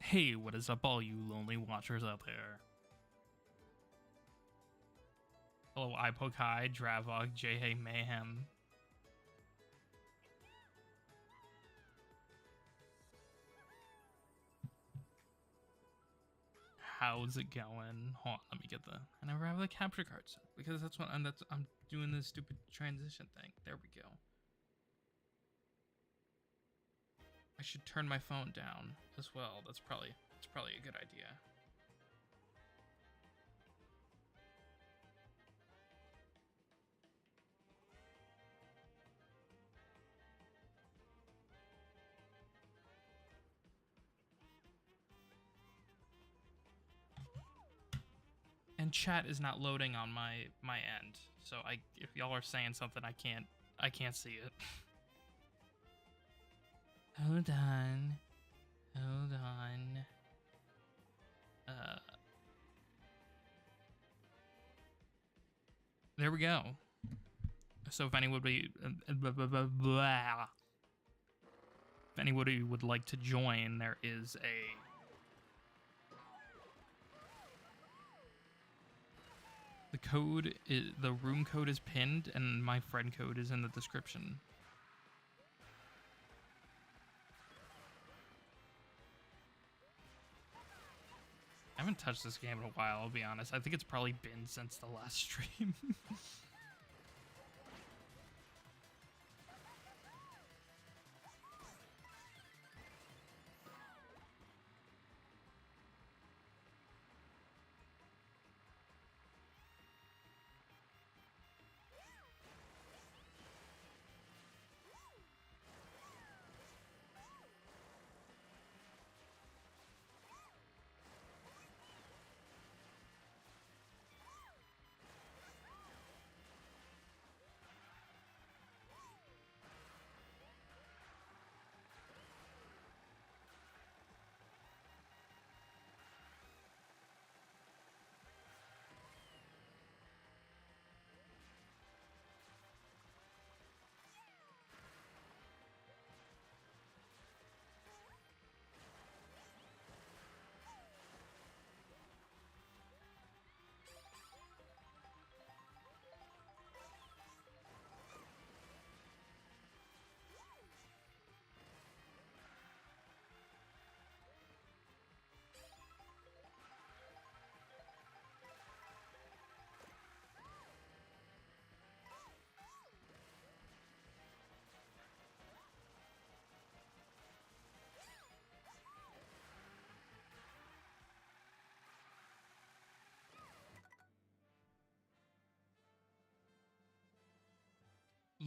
Hey, what is up, all you lonely watchers out there? Hello, iPokai, Dravog, J-Hey Mayhem. How's it going? Hold on, let me get the. I never have the capture card set because that's what I'm doing this stupid transition thing. There we go. I should turn my phone down as well. That's probably a good idea. And chat is not loading on my end, so if y'all are saying something, I can't see it. Hold on. There we go. So if anybody would like to join, there is the room code is pinned, and my friend code is in the description. I haven't touched this game in a while, I'll be honest. I think it's probably been since the last stream.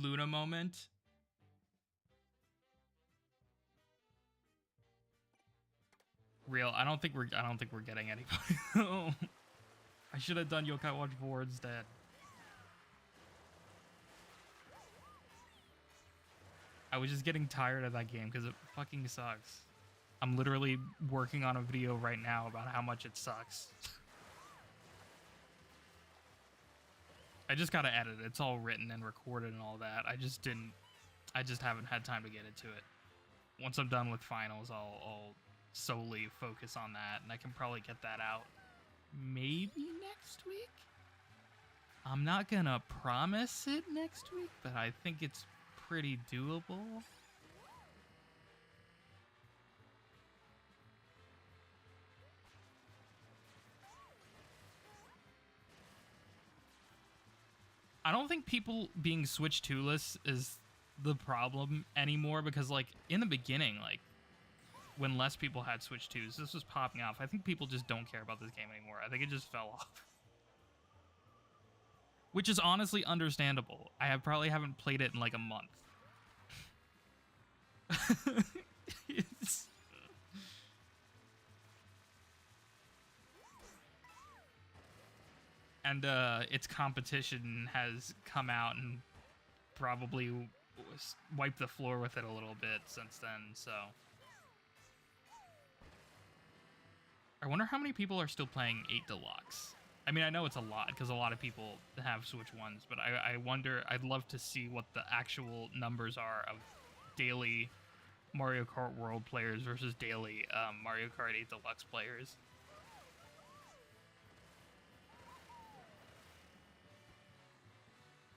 Luna moment. Real. I don't think we're getting anybody. I should have done Yokai Watch 4 instead. I was just getting tired of that game because it fucking sucks. I'm literally working on a video right now about how much it sucks. I just gotta edit it. It's all written and recorded and all that. I just haven't had time to get into it. Once I'm done with finals, I'll solely focus on that, and I can probably get that out maybe next week. I'm not gonna promise it next week, but I think it's pretty doable. I don't think people being Switch 2-less is the problem anymore, because like in the beginning, like when less people had Switch 2s, this was popping off. I think people just don't care about this game anymore. I think it just fell off. Which is honestly understandable. I probably haven't played it in like a month. And its competition has come out and probably wiped the floor with it a little bit since then, so. I wonder how many people are still playing 8 Deluxe. I mean, I know it's a lot because a lot of people have Switch 1s, but I wonder, I'd love to see what the actual numbers are of daily Mario Kart World players versus daily Mario Kart 8 Deluxe players.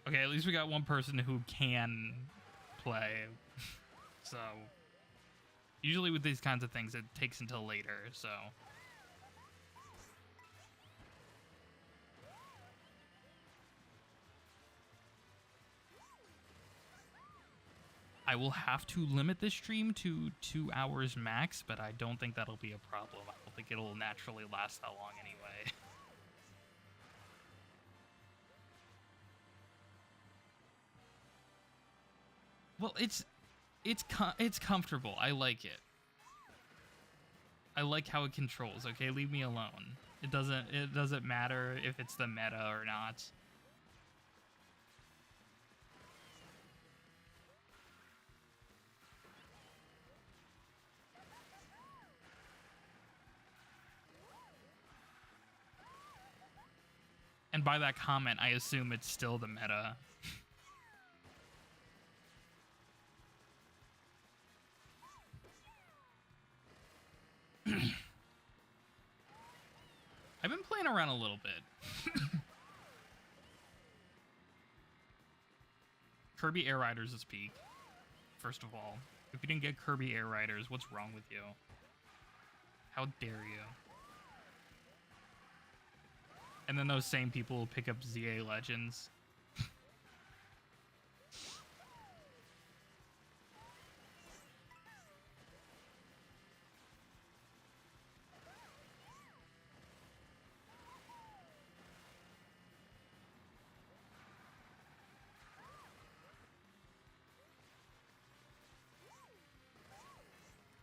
Okay, at least we got one person who can play. So, usually with these kinds of things, it takes until later, so. I will have to limit this stream to 2 hours max, but I don't think that'll be a problem. I don't think it'll naturally last that long anyway. Well, it's comfortable. I like it. I like how it controls. Okay, leave me alone. It doesn't matter if it's the meta or not. And by that comment, I assume it's still the meta. I've been playing around a little bit. Kirby Air Riders is peak. First of all, if you didn't get Kirby Air Riders, what's wrong with you? How dare you? And then those same people will pick up ZA Legends.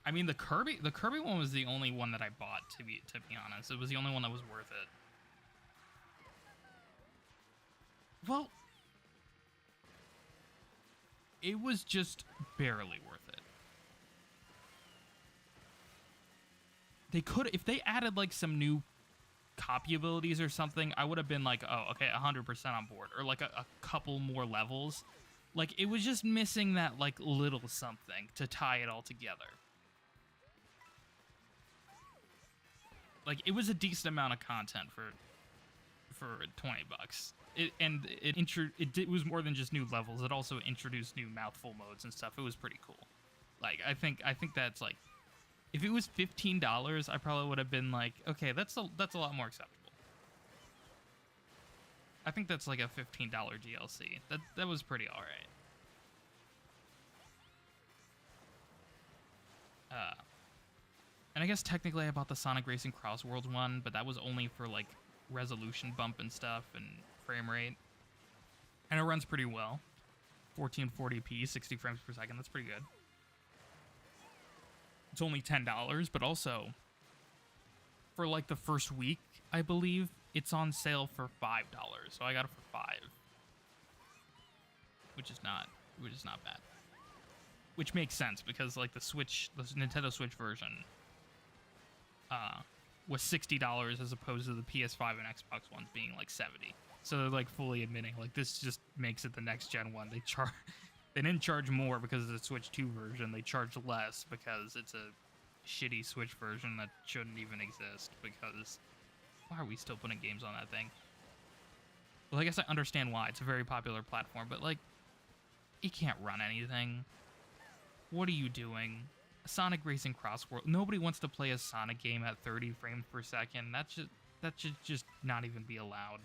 I mean, the Kirby one was the only one that I bought, to be honest. It was the only one that was worth it. Well, it was just barely worth it. They could, if they added like some new copy abilities or something, I would have been like, oh, okay, 100% on board. Or like a couple more levels. Like, it was just missing that like little something to tie it all together. Like, it was a decent amount of content for $20. It was more than just new levels. It also introduced new mouthful modes and stuff. It was pretty cool. Like, I think that's like, if it was $15, I probably would have been like, okay, that's a lot more acceptable. I think that's like a $15 DLC. That was pretty all right. And I guess technically I bought the Sonic Racing Cross Worlds one, but that was only for like resolution bump and stuff and frame rate. And it runs pretty well. 1440p, 60 frames per second. That's pretty good. It's only $10, but also for like the first week, I believe, it's on sale for $5. So I got it for $5. Which is not bad. Which makes sense because like the Nintendo Switch version was $60 as opposed to the PS5 and Xbox ones being like $70. So they're like fully admitting like this just makes it the next gen one. They didn't charge more because of the Switch 2 version. They charged less because it's a shitty Switch version that shouldn't even exist. Because why are we still putting games on that thing? Well, I guess I understand why. It's a very popular platform, but like it can't run anything. What are you doing? Sonic Racing Cross World. Nobody wants to play a Sonic game at 30 frames per second. That should just not even be allowed.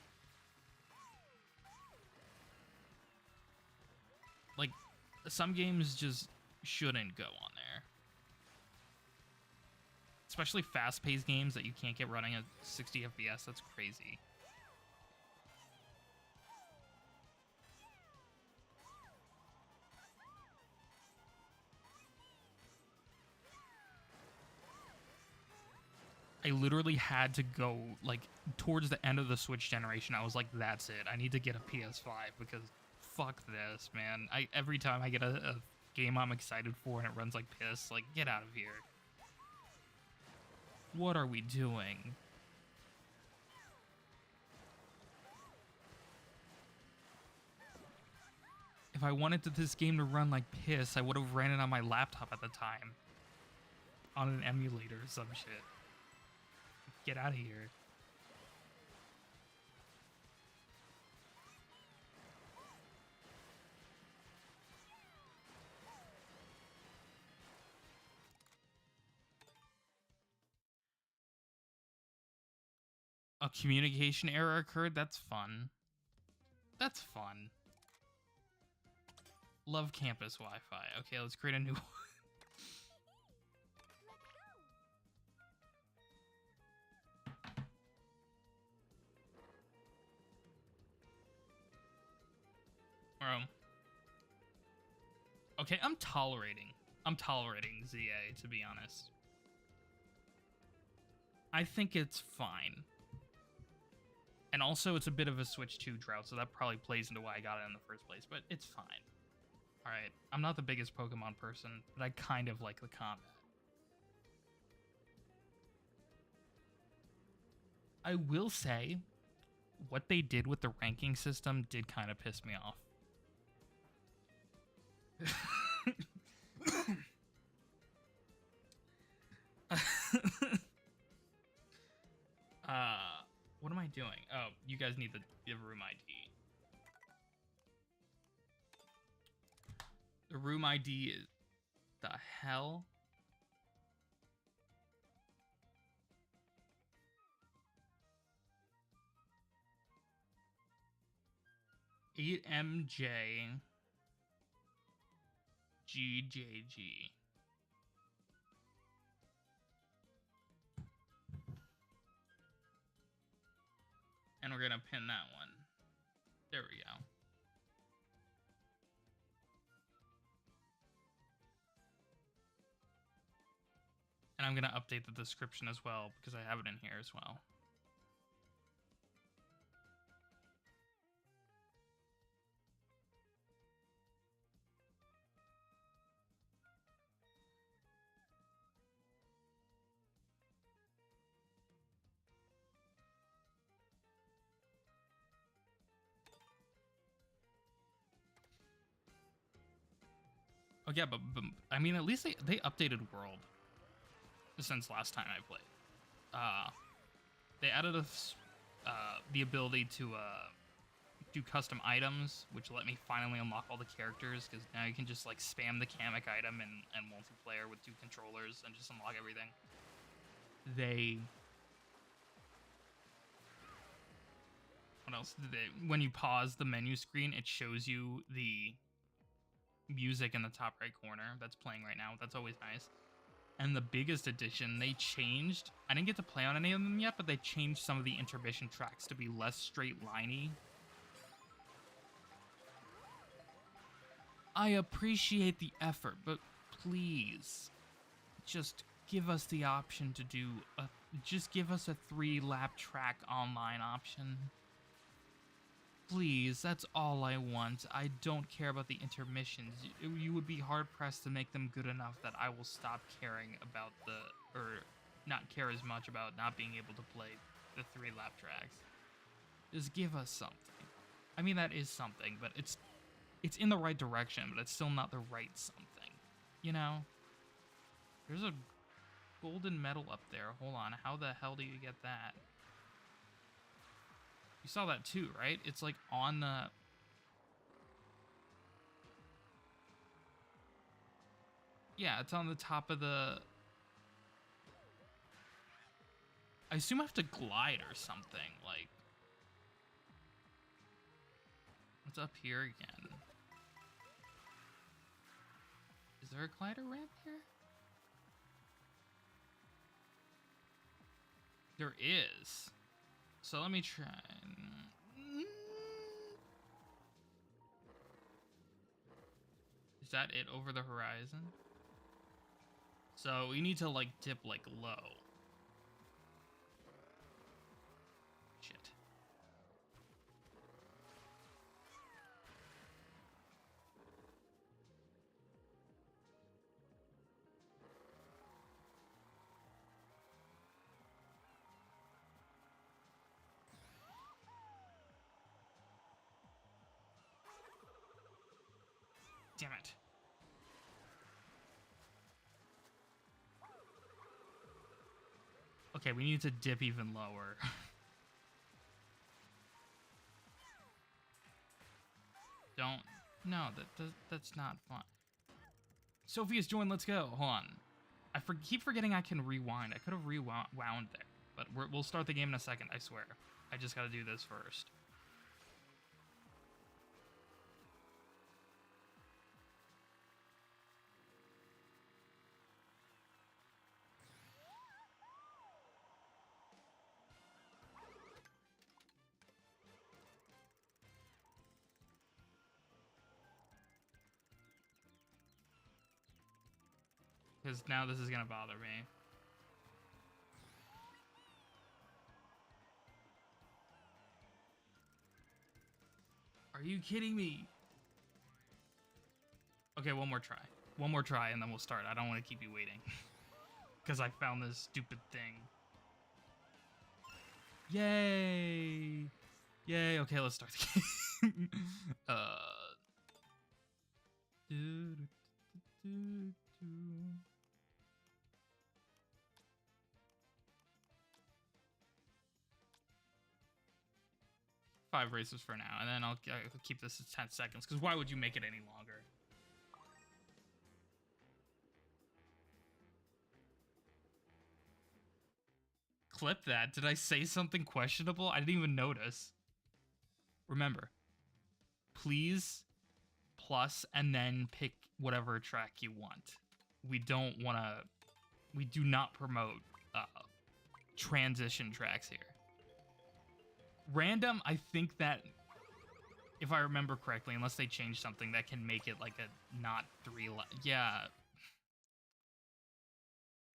Like, some games just shouldn't go on there. Especially fast-paced games that you can't get running at 60 FPS. That's crazy. I literally had to go, like, towards the end of the Switch generation. I was like, that's it. I need to get a PS5 because fuck this, man. Every time I get a game I'm excited for and it runs like piss, like, get out of here. What are we doing? If If I wanted this game to run like piss, I would have ran it on my laptop at the time. On an emulator or some shit. Get out of here. A communication error occurred? That's fun. That's fun. Love campus Wi-Fi. Okay, let's create a new one. Okay, I'm tolerating ZA, to be honest. I think it's fine. And also, it's a bit of a Switch 2 drought, so that probably plays into why I got it in the first place, but it's fine. Alright, I'm not the biggest Pokemon person, but I kind of like the combat. I will say, what they did with the ranking system did kind of piss me off. What am I doing? Oh, you guys need the room ID. The room ID is... The hell? $8MJ GJG. And we're gonna pin that one. There we go. And I'm gonna update the description as well, because I have it in here as well. Oh yeah, but I mean, at least they updated World since last time I played. They added the ability to do custom items, which let me finally unlock all the characters, because now you can just like spam the Kamek item and multiplayer with 2 controllers and just unlock everything. What else did they... When you pause the menu screen, it shows you the music in the top right corner that's playing right now. That's always nice. And the biggest addition, they changed... I didn't get to play on any of them yet, but they changed some of the intermission tracks to be less straight-liney. I appreciate the effort, but please, just give us the option to do a... Just give us a 3-lap track online option. Please, that's all I want. I don't care about the intermissions. You would be hard-pressed to make them good enough that I will stop caring about or not care as much about not being able to play the 3-lap tracks. Just give us something. I mean, that is something, but it's in the right direction, but it's still not the right something. You know? There's a golden medal up there. Hold on, how the hell do you get that? You saw that too, right? It's like on the... Yeah, it's on the top of the... I assume I have to glide or something, like... What's up here again? Is there a glider ramp here? There is. So let me try. Is that it over the horizon? So we need to like dip like low. Shit. damn it. Okay, we need to dip even lower. Don't. No, that's not fun. Sophia's joined. Let's go. Hold on. I keep forgetting I can rewind. I could have rewound there, but we'll start the game in a second. I swear. I just got to do this first. Because now this is going to bother me. Are you kidding me? Okay, one more try. One more try and then we'll start. I don't want to keep you waiting. Because I found this stupid thing. Yay! Yay, okay, let's start the game. Five races for now, and then I'll keep this at 10 seconds, because why would you make it any longer? Clip that. Did I say something questionable? I didn't even notice. Remember, please plus and then pick whatever track you want. We don't want to... We do not promote transition tracks here. Random, I think that, if I remember correctly, unless they change something that can make it like a not 3... Yeah.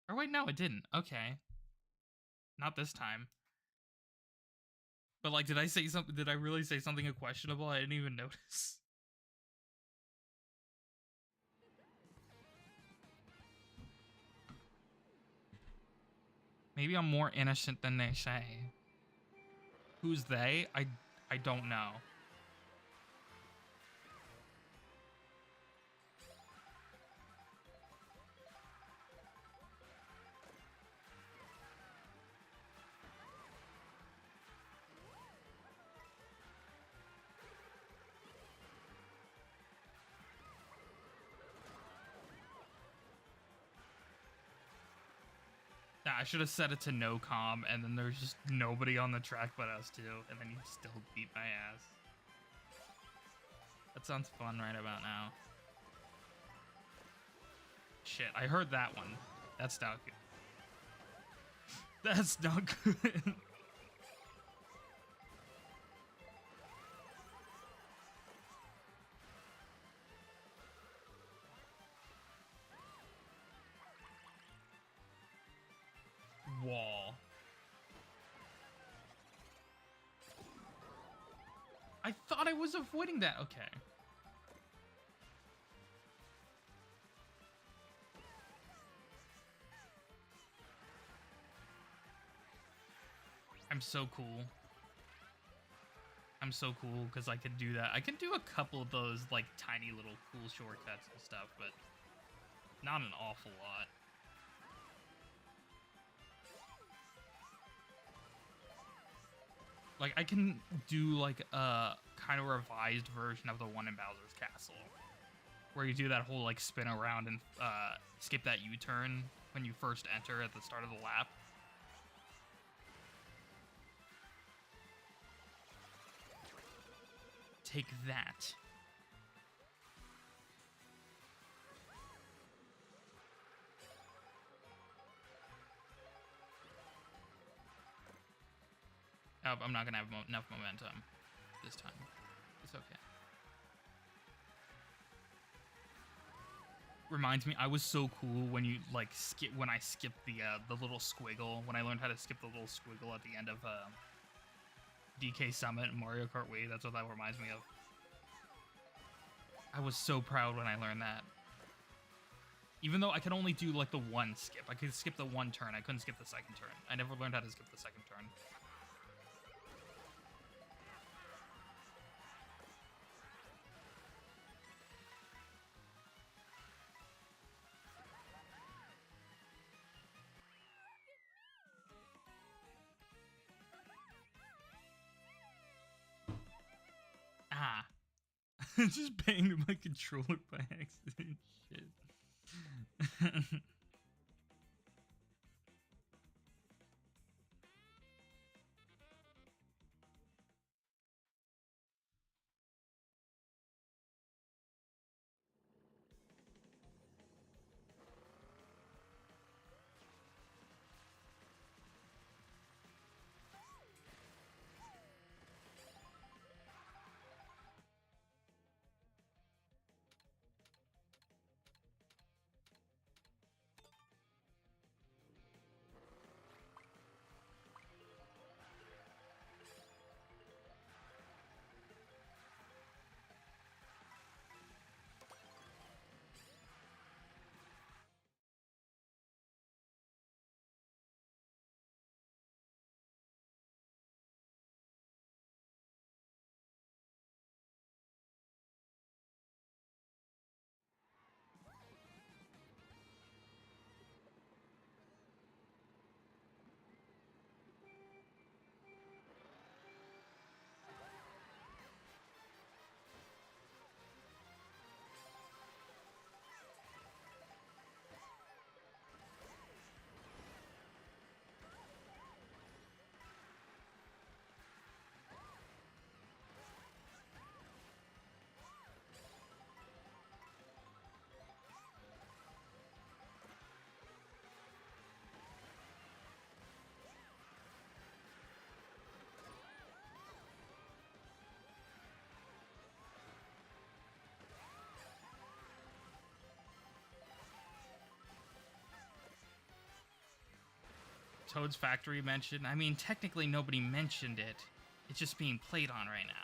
Or wait, no, it didn't. Okay. Not this time. But like, did I say something? Did I really say something questionable? I didn't even notice. Maybe I'm more innocent than they say. Who's they? I don't know. Yeah, I should have set it to no comm, and then there's just nobody on the track but us two, and then you still beat my ass. That sounds fun right about now. Shit, I heard that one. That's not good. That's not good. Wall. I thought I was avoiding that. Okay. I'm so cool. I'm so cool because I could do that. I can do a couple of those like tiny little cool shortcuts and stuff, but not an awful lot. Like, I can do, like, a kind of revised version of the one in Bowser's Castle, where you do that whole, like, spin around and skip that U-turn when you first enter at the start of the lap. Take that. Oh, I'm not gonna have enough momentum this time. It's okay. Reminds me, I was so cool when you like when I skipped the little squiggle. When I learned how to skip the little squiggle at the end of DK Summit and Mario Kart Wii. That's what that reminds me of. I was so proud when I learned that. Even though I could only do like the one skip. I could skip the one turn. I couldn't skip the second turn. I never learned how to skip the second turn. Just banged my controller by accident. Shit. Toad's Factory mentioned. I mean, technically nobody mentioned it. It's just being played on right now.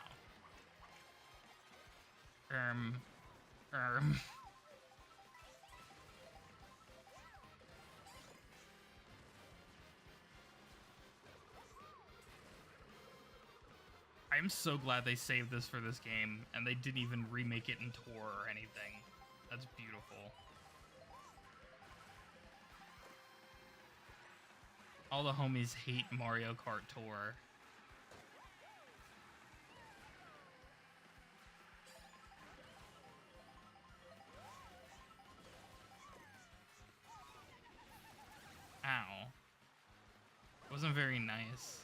I'm so glad they saved this for this game, and they didn't even remake it in Tour or anything. That's beautiful. All the homies hate Mario Kart Tour. Ow. Wasn't very nice.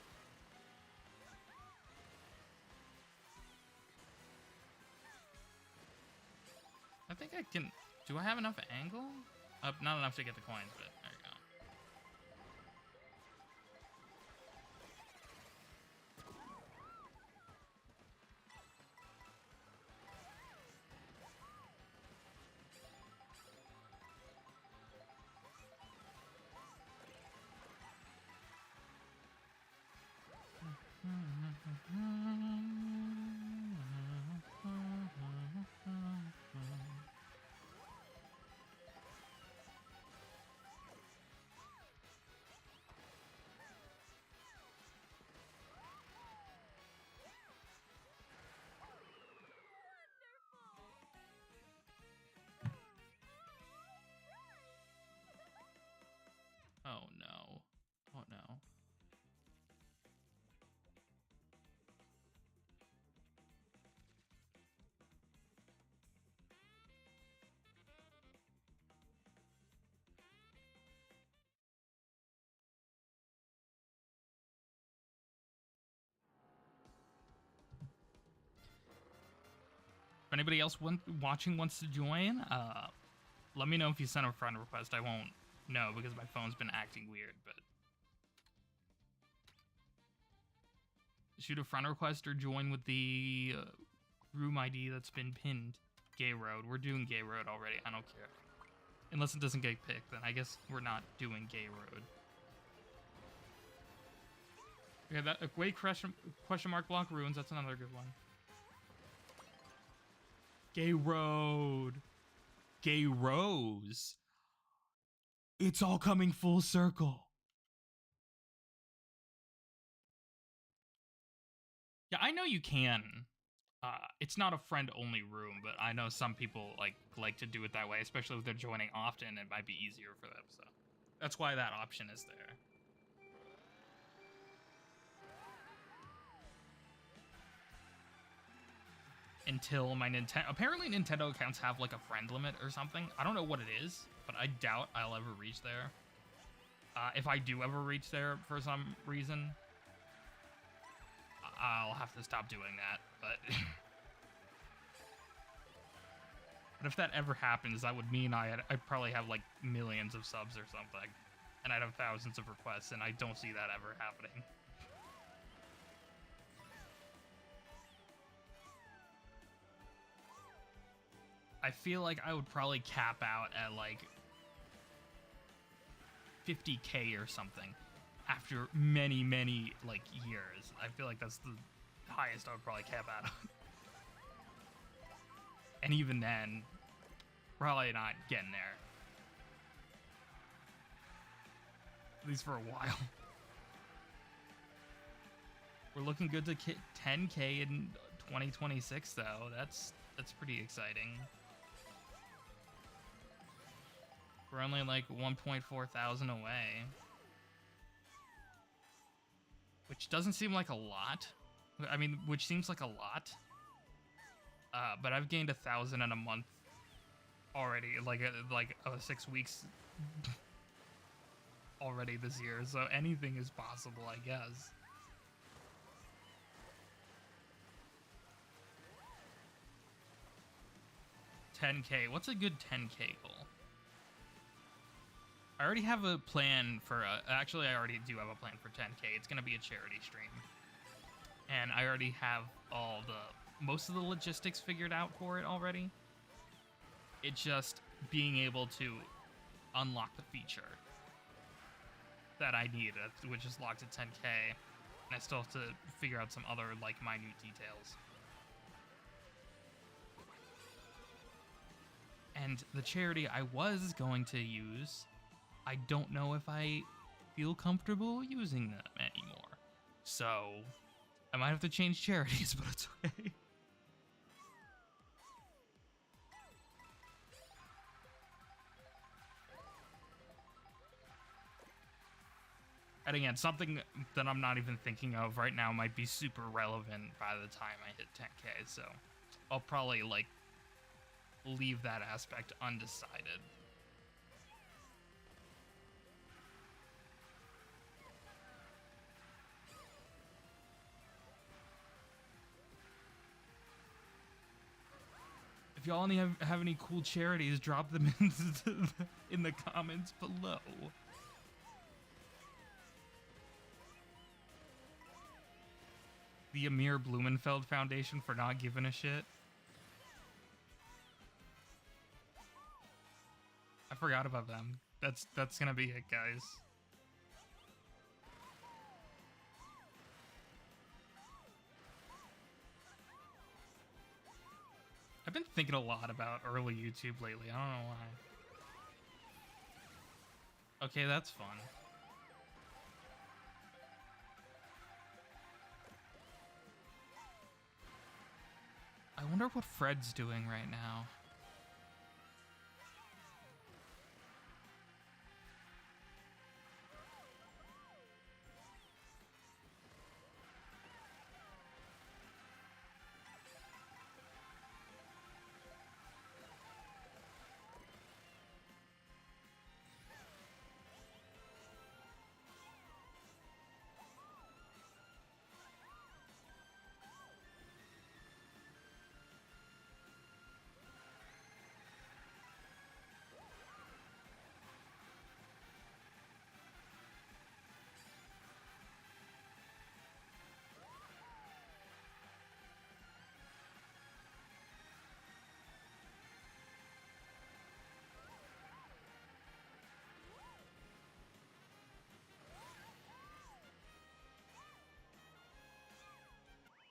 I think I can... Do I have enough angle? Not enough to get the coins, but there you go. Oh no. Oh no. If anybody else watching wants to join, let me know if you send a friend request. I won't know because my phone's been acting weird, but shoot a friend request or join with the room ID that's been pinned. Gay Road. We're doing Gay Road already. I don't care. Unless it doesn't get picked, then I guess we're not doing Gay Road. Okay, that wait, question mark block ruins. That's another good one. Gay Road. Gay Rose. It's all coming full circle. Yeah, I know you can. It's not a friend-only room, but I know some people like to do it that way, especially if they're joining often. It might be easier for them, so that's why that option is there. until my Nintendo... Apparently Nintendo accounts have, like, a friend limit or something. I don't know what it is, but I doubt I'll ever reach there. If I do ever reach there for some reason, I'll have to stop doing that, but... But if that ever happens, that would mean I'd probably have, like, millions of subs or something. And I'd have thousands of requests, and I don't see that ever happening. I feel like I would probably cap out at, like, 50K or something after many, many, like, years. I feel like that's the highest I would probably cap out. And even then, probably not getting there. At least for a while. We're looking good to 10K in 2026, though. That's pretty exciting. We're only like 1.4 thousand away. Which doesn't seem like a lot. I mean, which seems like a lot. But I've gained 1,000 in a month already, like 6 weeks already this year, so anything is possible, I guess. $10K. What's a good $10K goal? I already have a plan for actually, I already do have a plan for $10K. It's gonna be a charity stream, and I already have most of the logistics figured out for it already. It's just being able to unlock the feature that I need, which is locked at 10K, and I still have to figure out some other, like, minute details. And the charity I was going to use, I don't know if I feel comfortable using them anymore. So I might have to change charities, but it's okay. And again, something that I'm not even thinking of right now might be super relevant by the time I hit 10K, so I'll probably, like, leave that aspect undecided. If y'all have any cool charities, drop them in the comments below. The Amir Blumenfeld Foundation for not giving a shit. I forgot about them. That's gonna be it, guys. I've been thinking a lot about early YouTube lately. I don't know why. Okay, that's fun. I wonder what Fred's doing right now.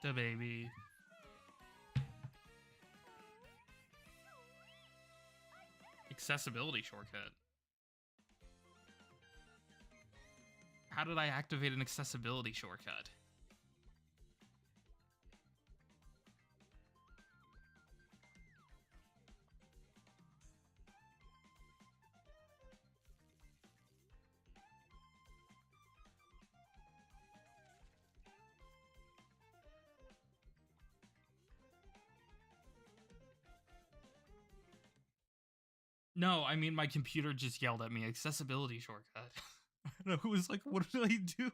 The baby. Accessibility shortcut. How did I activate an accessibility shortcut? No, I mean my computer just yelled at me accessibility shortcut. And I was like, what did I do?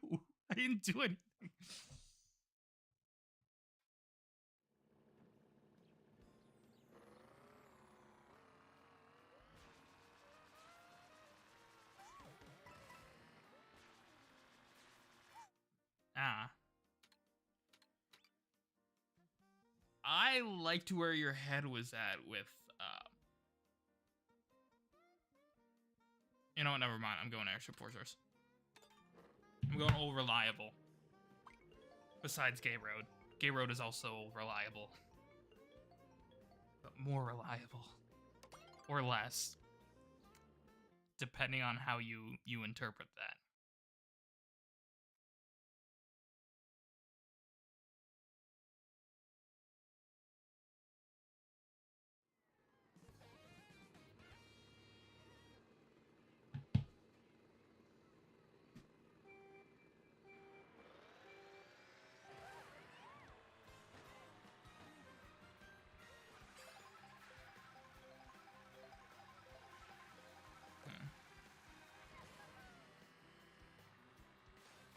I didn't do anything. Ah. I liked where your head was at with, you know what, never mind. I'm going Airship Fortress. I'm going all reliable. Besides Gay Road. Gay Road is also reliable. But more reliable. Or less. Depending on how you interpret that.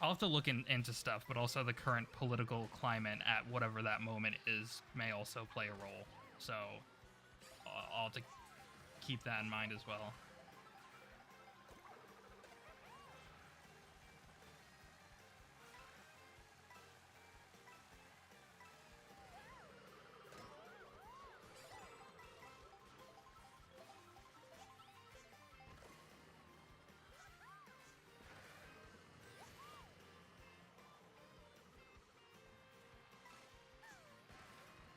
I'll have to look into stuff, but also the current political climate at whatever that moment is may also play a role. So I'll have to keep that in mind as well.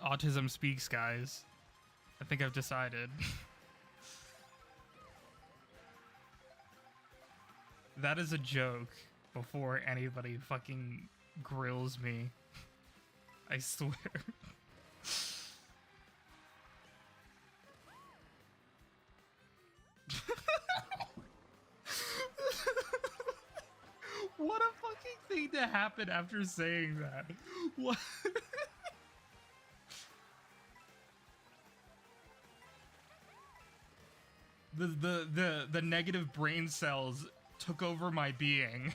Autism speaks, guys. I think I've decided. That is a joke before anybody fucking grills me. I swear. What a fucking thing to happen after saying that. What? The negative brain cells took over my being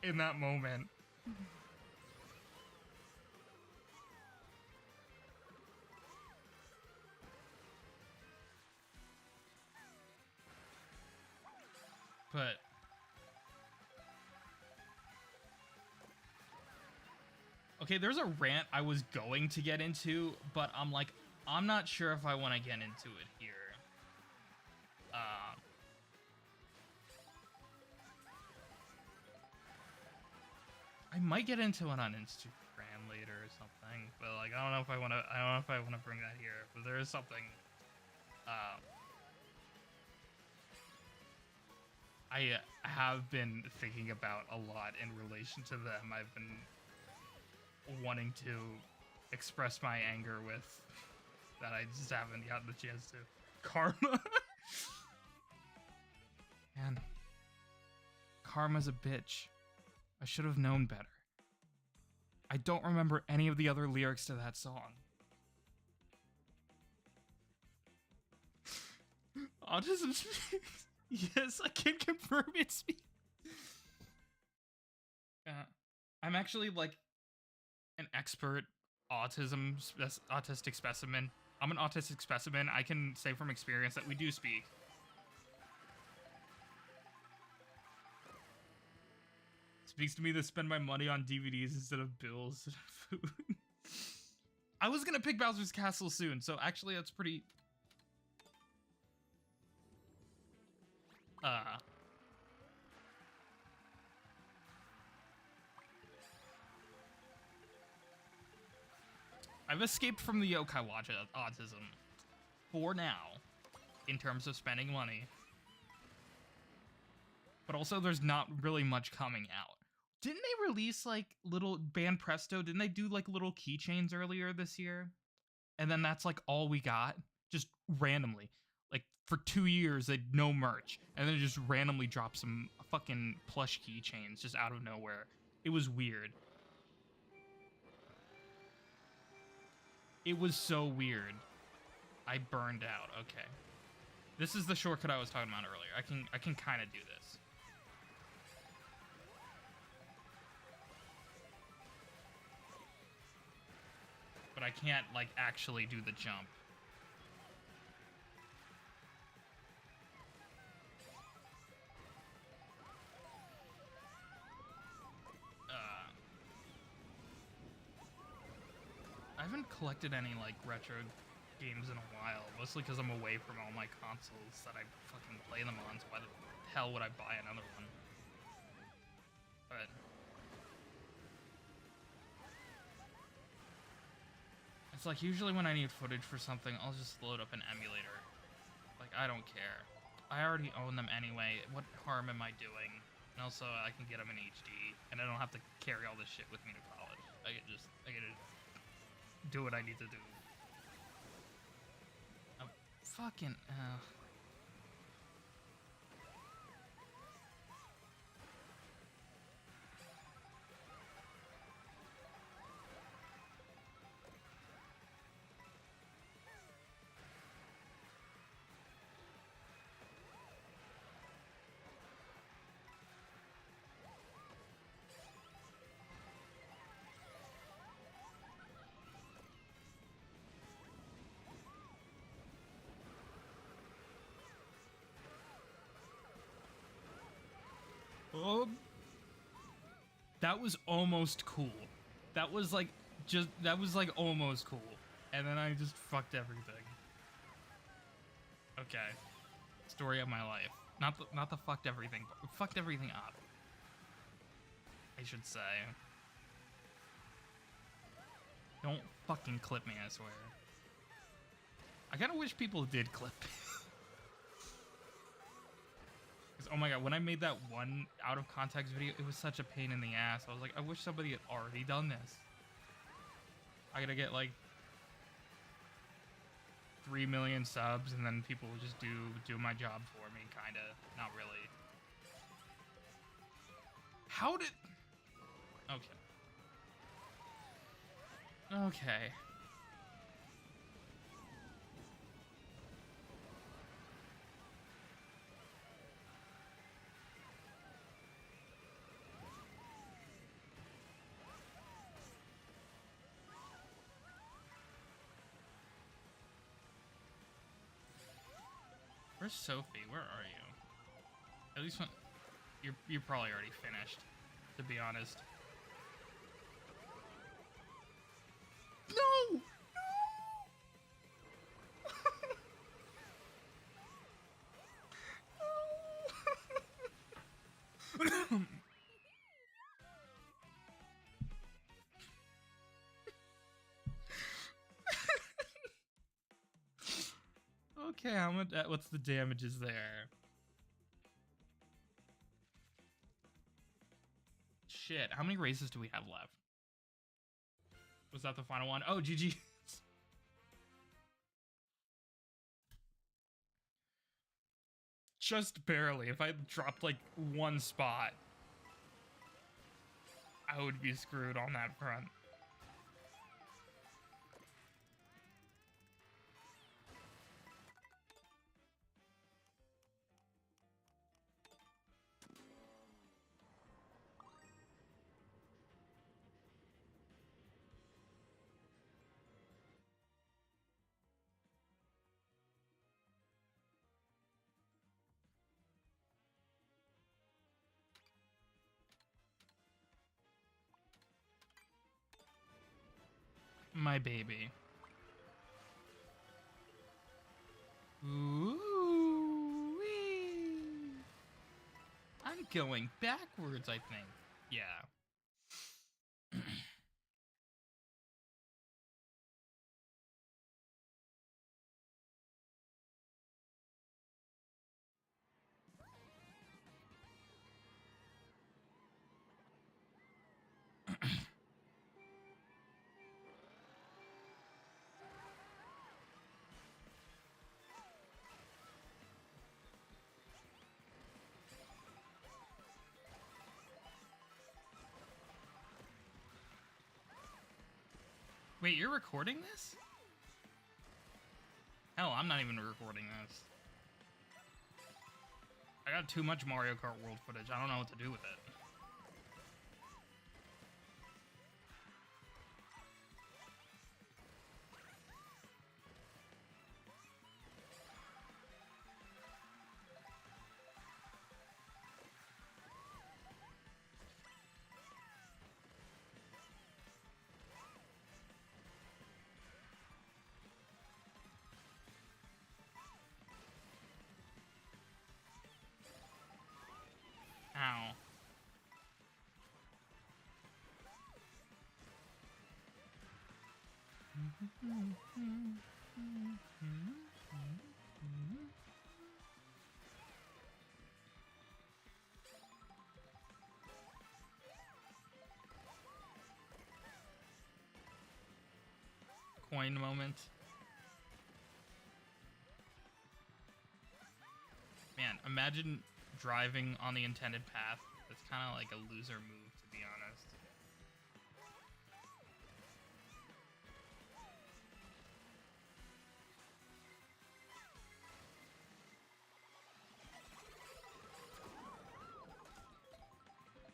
in that moment. But okay, there's a rant I was going to get into, but I'm like, I'm not sure if I want to get into it here. I might get into it on Instagram later or something, but like I don't know if I want to. I don't know if I want to bring that here. But there is something. I have been thinking about a lot in relation to them. I've been wanting to express my anger with that I just haven't gotten the chance to. Karma. Man, karma's a bitch. I should have known better. I don't remember any of the other lyrics to that song. Autism speaks. Yes, I can confirm it speaks. I'm actually like an expert autistic specimen. I'm an autistic specimen. I can say from experience that we do speak. Speaks to me to spend my money on DVDs instead of bills and food. I was gonna pick Bowser's Castle soon, so actually that's pretty... I've escaped from the yokai watch autism. For now. In terms of spending money. But also there's not really much coming out. Didn't they release like little band Presto? Didn't they do like little keychains earlier this year? And then that's like all we got, just randomly. Like for 2 years, they no merch, and then just randomly dropped some fucking plush keychains just out of nowhere. It was weird. It was so weird. I burned out. Okay. This is the shortcut I was talking about earlier. I can kind of do this. But I can't, like, actually do the jump. I haven't collected any, like, retro games in a while, mostly because I'm away from all my consoles that I fucking play them on, so why the hell would I buy another one? But it's like, usually when I need footage for something, I'll just load up an emulator. Like, I don't care. I already own them anyway. What harm am I doing? And also, I can get them in HD, and I don't have to carry all this shit with me to college. I get to do what I need to do. I'm fucking... That was almost cool. That was like almost cool. And then I just fucked everything. Okay. Story of my life. Not the fucked everything, but fucked everything up. I should say. Don't fucking clip me, I swear. I kinda wish people did clip me. Oh my god, when I made that one out of context video, it was such a pain in the ass. I was like, I wish somebody had already done this. I gotta get like 3 million subs and then people will just do my job for me, kinda. Not really. How did... Okay. Okay. Where's Sophie? Where are you? At least when you're probably already finished, to be honest. No! No! Okay, how much? What's the damages there? Shit, how many races do we have left? Was that the final one? Oh, GG. Just barely. If I dropped like one spot, I would be screwed on that front. My baby. Ooh-wee. I'm going backwards, I think. Yeah. Wait, you're recording this? Hell, I'm not even recording this. I got too much Mario Kart World footage. I don't know what to do with it. Ow. Coin moment. Man, imagine driving on the intended path. That's kind of like a loser move, to be honest.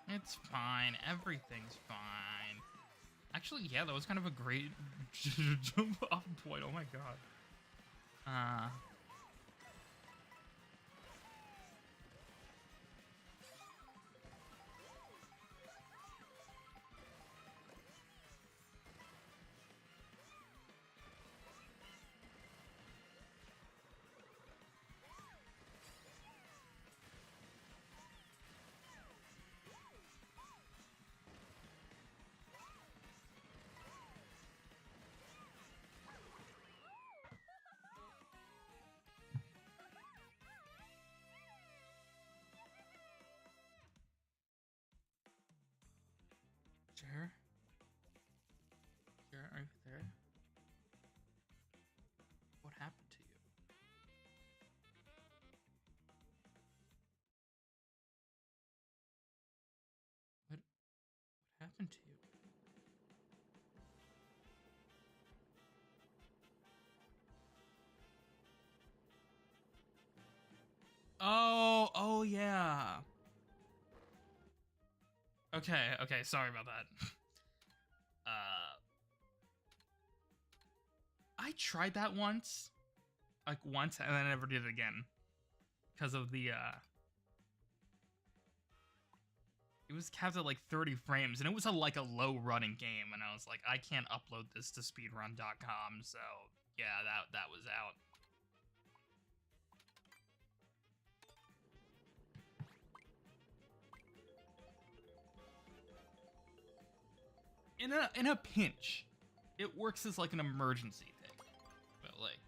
It's fine. Everything's fine. Actually, yeah, that was kind of a great jump off point. Oh my god. Jer? Jer, are you there? What happened to you? What happened to you? Oh yeah. Okay, sorry about that. I tried that once. Like once, and I never did it again. Because of the, it was capped at like 30 frames, and it was like a low running game, and I was like, I can't upload this to speedrun.com, so yeah, that was out. In a pinch, it works as like an emergency thing, but like,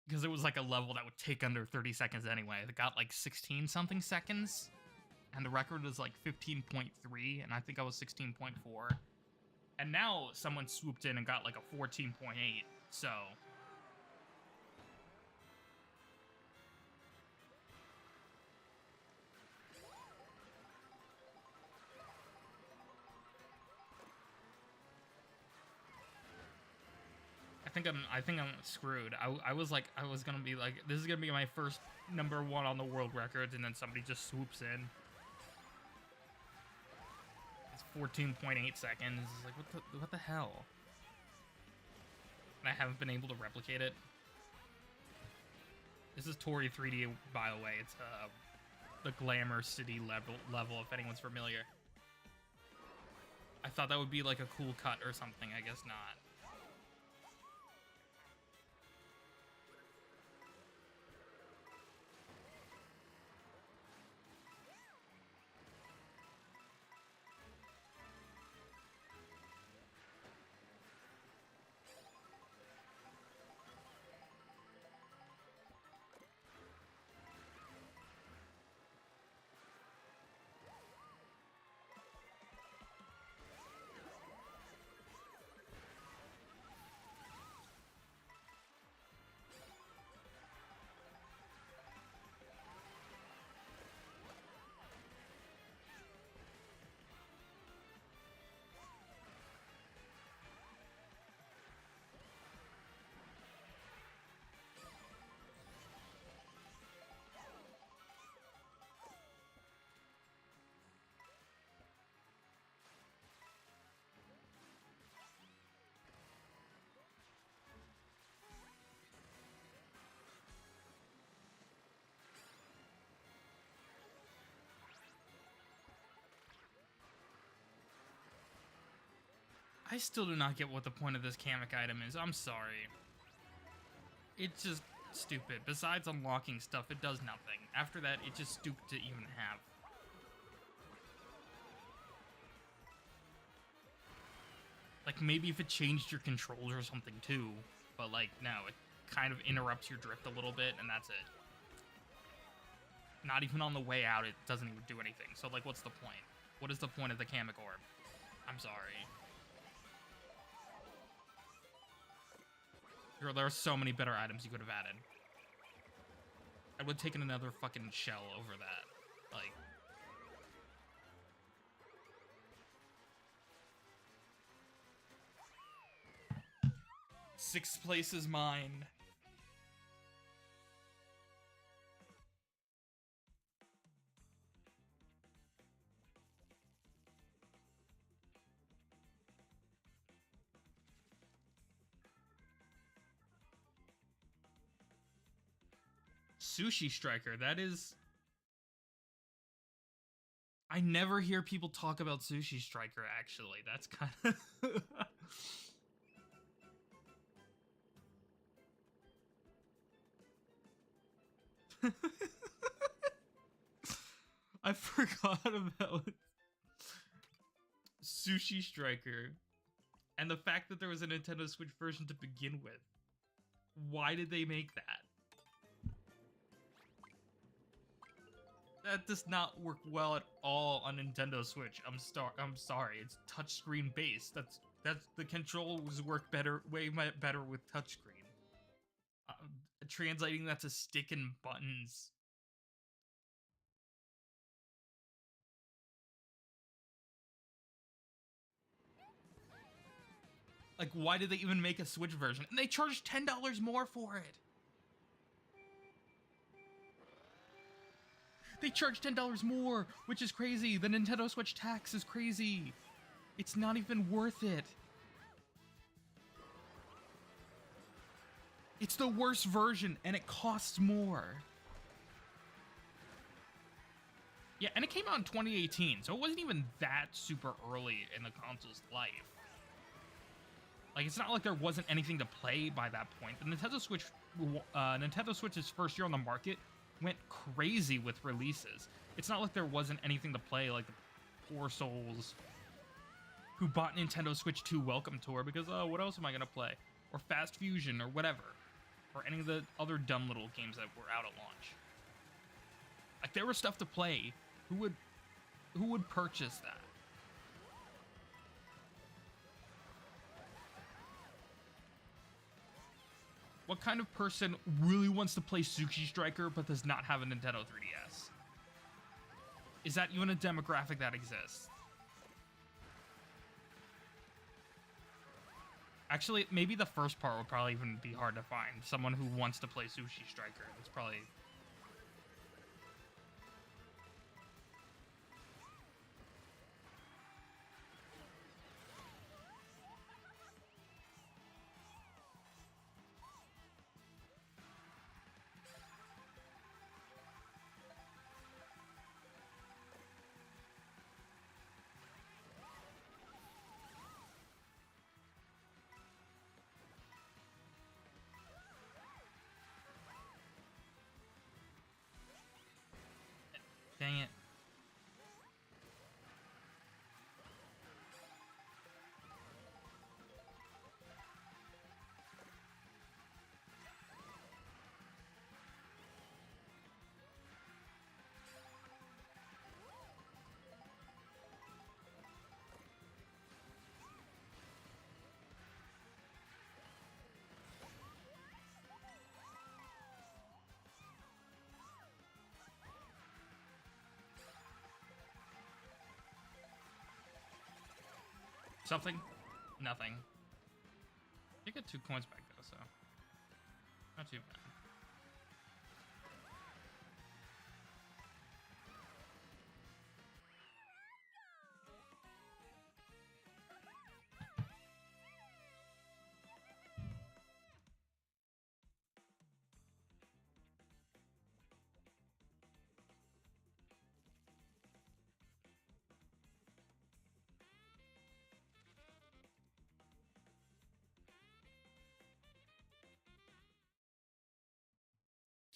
because it was like a level that would take under 30 seconds anyway. It got like 16 something seconds, and the record was like 15.3, and I think I was 16.4. And now someone swooped in and got like a 14.8, so I think I'm screwed. I was like, I was gonna be like, this is gonna be my first #1 on the world records, and then somebody just swoops in. It's 14.8 seconds. It's like, what the hell? And I haven't been able to replicate it. This is Tori 3D, by the way. It's the Glamour City level, if anyone's familiar. I thought that would be like a cool cut or something. I guess not. I still do not get what the point of this Kamek item is. I'm sorry. It's just stupid. Besides unlocking stuff, it does nothing. After that, it's just stupid to even have. Like, maybe if it changed your controls or something too. But, like, no, it kind of interrupts your drift a little bit, and that's it. Not even on the way out, it doesn't even do anything. So, like, what's the point? What is the point of the Kamek Orb? I'm sorry. There are so many better items you could have added. I would have taken another fucking shell over that. Like... Sixth place is mine. Sushi Striker, that is... I never hear people talk about Sushi Striker, actually. That's kind of... I forgot about Sushi Striker and the fact that there was a Nintendo Switch version to begin with. Why did they make that? That does not work well at all on Nintendo Switch. I'm sorry. It's touchscreen based. That's the controls work better, way better with touchscreen. Translating that to stick and buttons. Like, why did they even make a Switch version? And they charged $10 more for it. They charged $10 more, which is crazy. The Nintendo Switch tax is crazy. It's not even worth it. It's the worst version, and it costs more. Yeah, and it came out in 2018, so it wasn't even that super early in the console's life. Like, it's not like there wasn't anything to play by that point. The Nintendo Switch's first year on the market went crazy with releases. It's not like there wasn't anything to play, like the poor souls who bought Nintendo Switch 2 Welcome Tour because, oh, what else am I gonna play? Or Fast Fusion, or whatever. Or any of the other dumb little games that were out at launch. Like, there was stuff to play. Who would purchase that? What kind of person really wants to play Sushi Striker but does not have a Nintendo 3DS? Is that even a demographic that exists? Actually, maybe the first part would probably even be hard to find. Someone who wants to play Sushi Striker. It's probably... Dang it. Something? Nothing. You get 2 coins back though, so not too bad.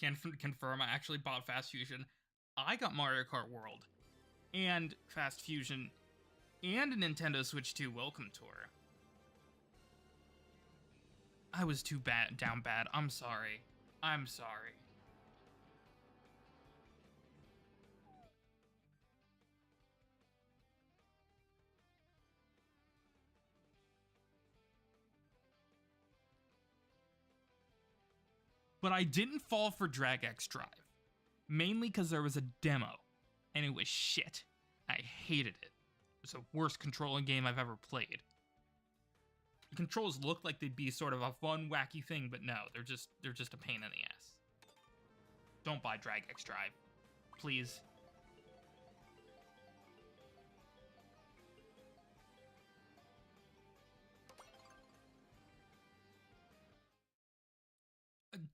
Can confirm I actually bought Fast Fusion. I got Mario Kart World and Fast Fusion and a Nintendo Switch 2 Welcome Tour. I was too down bad. I'm sorry. I'm sorry. But I didn't fall for Drag X Drive. Mainly because there was a demo. And it was shit. I hated it. It was the worst controlling game I've ever played. The controls look like they'd be sort of a fun, wacky thing, but no, they're just a pain in the ass. Don't buy Drag X Drive. Please.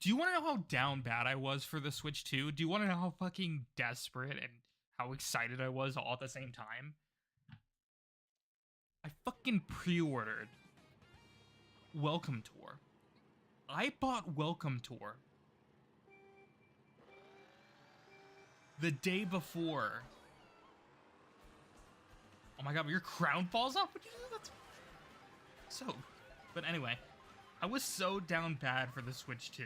Do you want to know how down bad I was for the Switch 2? Do you want to know how fucking desperate and how excited I was all at the same time? I fucking pre-ordered Welcome Tour. I bought Welcome Tour the day before. Oh my god, your crown falls off? That's so... But anyway, I was so down bad for the Switch 2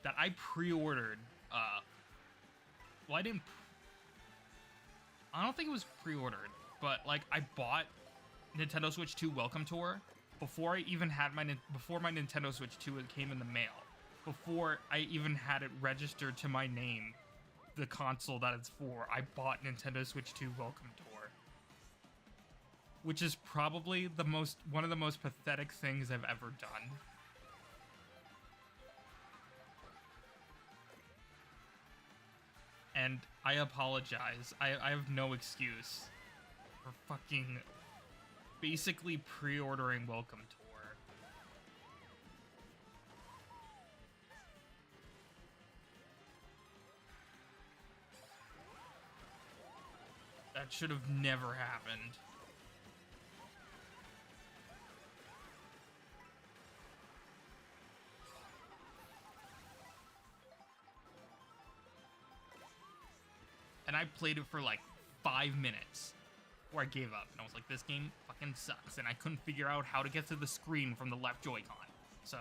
that I pre-ordered, well, I don't think it was pre-ordered, but, like, I bought Nintendo Switch 2 Welcome Tour before I even had before my Nintendo Switch 2 came in the mail. Before I even had it registered to my name, the console that it's for, I bought Nintendo Switch 2 Welcome Tour. Which is probably one of the most pathetic things I've ever done. And I apologize. I have no excuse for fucking basically pre-ordering Welcome Tour. That should have never happened. And I played it for like 5 minutes before I gave up. And I was like, this game fucking sucks. And I couldn't figure out how to get to the screen from the left Joy-Con. So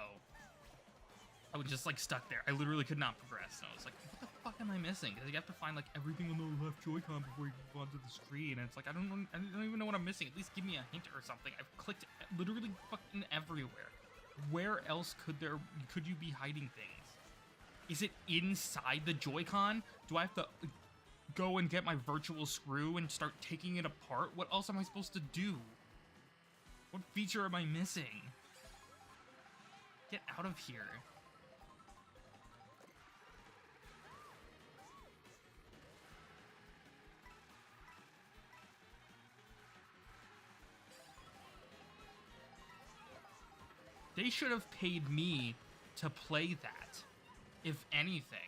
I was just like stuck there. I literally could not progress. And I was like, what the fuck am I missing? Because you have to find like everything on the left Joy-Con before you go onto the screen. And it's like, I don't even know what I'm missing. At least give me a hint or something. I've clicked literally fucking everywhere. Where else could you be hiding things? Is it inside the Joy-Con? Do I have to go and get my virtual screw and start taking it apart? What else am I supposed to do? What feature am I missing? Get out of here. They should have paid me to play that, if anything.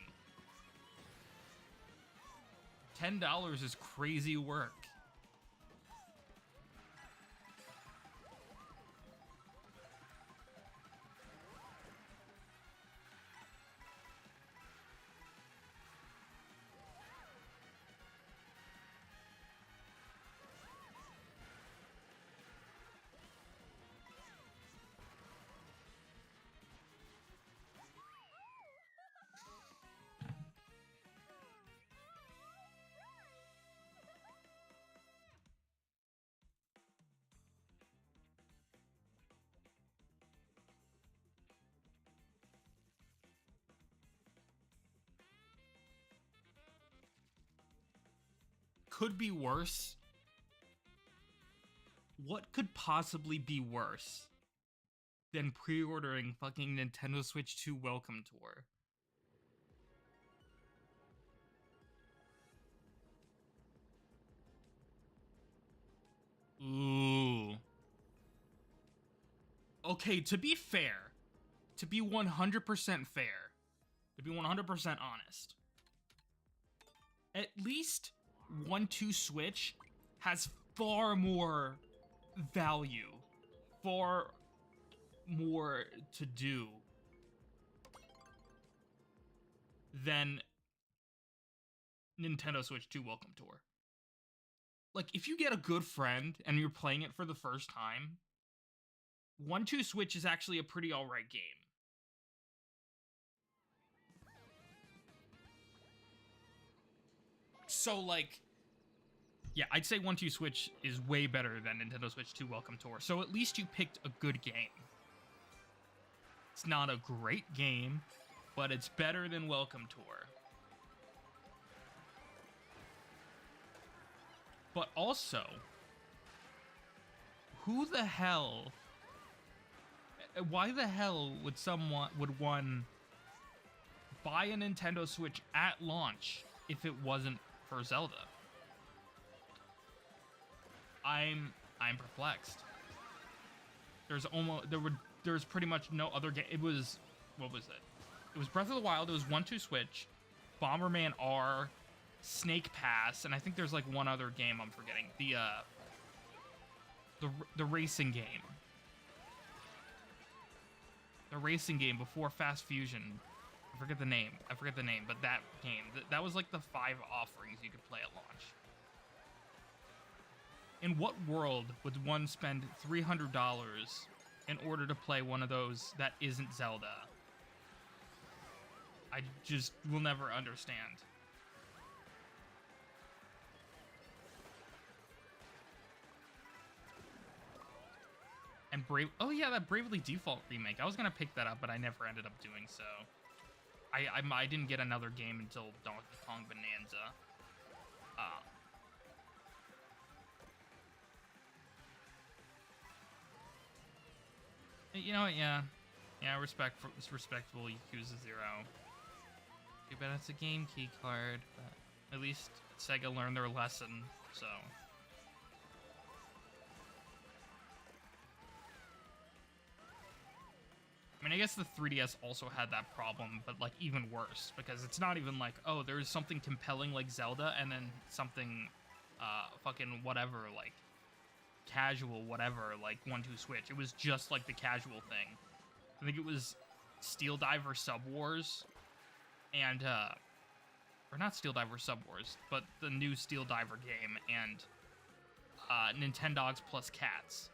$10 is crazy work. Could be worse. What could possibly be worse than pre-ordering fucking Nintendo Switch 2 Welcome Tour? Ooh. Okay, to be fair, to be 100% fair, to be 100% honest, at least 1-2 Switch has far more value, far more to do than Nintendo Switch 2 Welcome Tour. Like, if you get a good friend and you're playing it for the first time, 1-2 Switch is actually a pretty alright game. So, like, yeah, I'd say 1-2 Switch is way better than Nintendo Switch 2 Welcome Tour. So at least you picked a good game. It's not a great game, but it's better than Welcome Tour. But also, why the hell would one buy a Nintendo Switch at launch if it wasn't for Zelda? I'm perplexed. There's pretty much no other game. It was, what was it? It was Breath of the Wild. It was 1-2 Switch, Bomberman R, Snake Pass, and I think there's like one other game I'm forgetting. The racing game. The racing game before Fast Fusion. I forget the name, but that game. That was like the 5 offerings you could play at launch. In what world would one spend $300 in order to play one of those that isn't Zelda? I just will never understand. And oh yeah, that Bravely Default remake. I was gonna pick that up, but I never ended up doing so. I didn't get another game until Donkey Kong Bonanza. You know what? Yeah, it's respectable. Yakuza 0. Too bad it's a game key card, but at least Sega learned their lesson. So. I mean, I guess the 3DS also had that problem, but, like, even worse, because it's not even like, oh, there's something compelling like Zelda, and then something, fucking whatever, like, casual whatever, like 1-2 Switch. It was just, like, the casual thing. I think it was Steel Diver Sub Wars, and, or not Steel Diver Sub Wars, but the new Steel Diver game, and, Nintendogs plus Cats.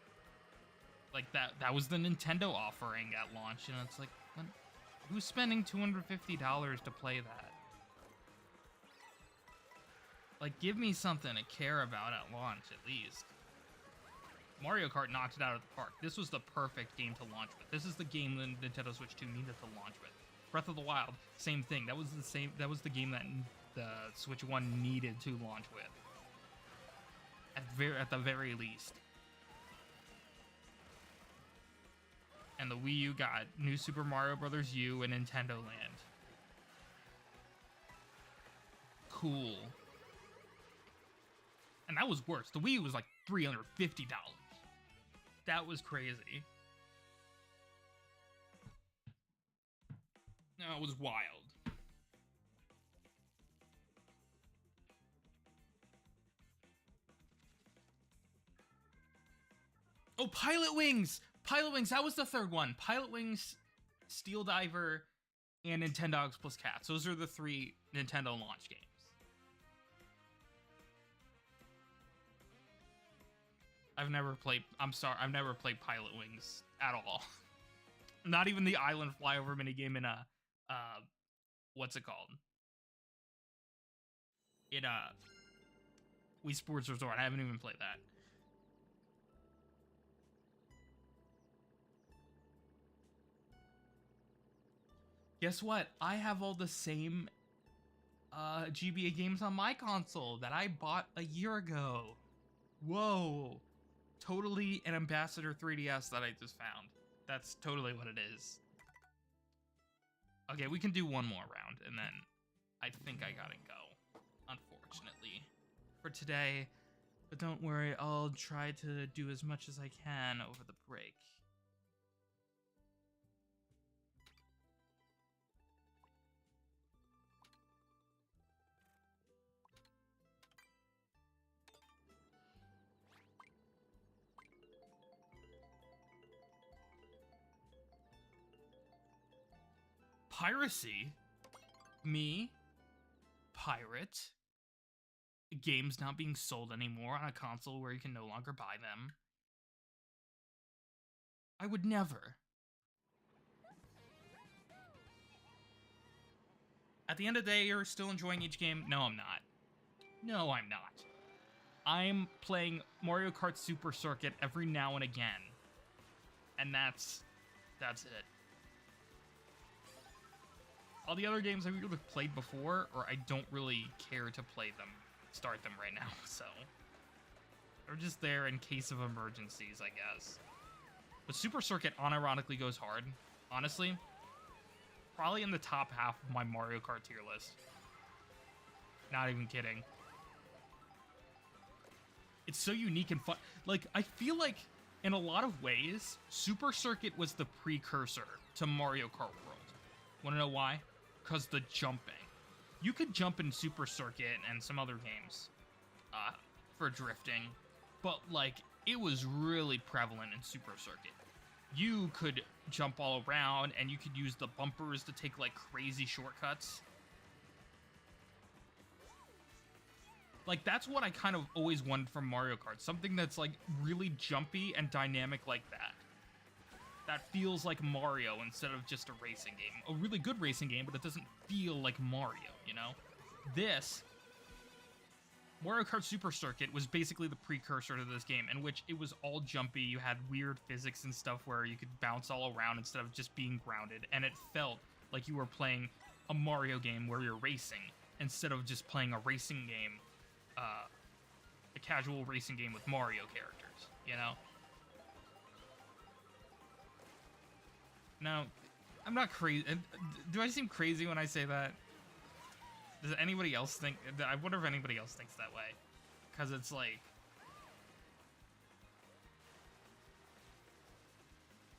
Like, that was the Nintendo offering at launch, and it's like, who's spending $250 to play that? Like, give me something to care about at launch, at least. Mario Kart knocked it out of the park. This was the perfect game to launch with. This is the game that Nintendo Switch 2 needed to launch with. Breath of the Wild, same thing. That was the game that the Switch 1 needed to launch with. At the very least. And the Wii U got New Super Mario Bros. U and Nintendo Land. Cool. And that was worse. The Wii U was like $350. That was crazy. That was wild. Oh, Pilot Wings! Pilot Wings, that was the third one. Pilot Wings, Steel Diver, and Nintendogs plus Cats. Those are the 3 Nintendo launch games. I've never played Pilot Wings at all. Not even the Island Flyover minigame in what's it called? In Wii Sports Resort. I haven't even played that. Guess what? I have all the same GBA games on my console that I bought a year ago. Whoa. Totally an Ambassador 3DS that I just found. That's totally what it is. Okay, we can do one more round, and then I think I gotta go, unfortunately, for today. But don't worry, I'll try to do as much as I can over the break. Piracy? me, pirate, games not being sold anymore on a console where you can no longer buy them. I would never. At the end of the day, you're still enjoying each game? No, I'm not. No, I'm not. I'm playing Mario Kart Super Circuit every now and again. And that's it. All the other games I've either played before, or I don't really care to play them, start them right now, so. They're just there in case of emergencies, I guess. But Super Circuit unironically goes hard. Honestly, probably in the top half of my Mario Kart tier list. Not even kidding. It's so unique and fun. Like, I feel like, in a lot of ways, Super Circuit was the precursor to Mario Kart World. Wanna know why? Because the jumping. You could jump in Super Circuit and some other games for drifting, but, like, it was really prevalent in Super Circuit. You could jump all around, and you could use the bumpers to take, like, crazy shortcuts. Like, that's what I kind of always wanted from Mario Kart. Something that's, like, really jumpy and dynamic like that. That feels like Mario instead of just a racing game. A really good racing game, but it doesn't feel like Mario, you know? This, Mario Kart Super Circuit, was basically the precursor to this game, in which it was all jumpy. You had weird physics and stuff where you could bounce all around instead of just being grounded, and it felt like you were playing a Mario game where you're racing, instead of just playing a racing game, a casual racing game with Mario characters, you know? Now, I'm not crazy. Do I seem crazy when I say that? Does anybody else think? I wonder if anybody else thinks that way. Because it's like,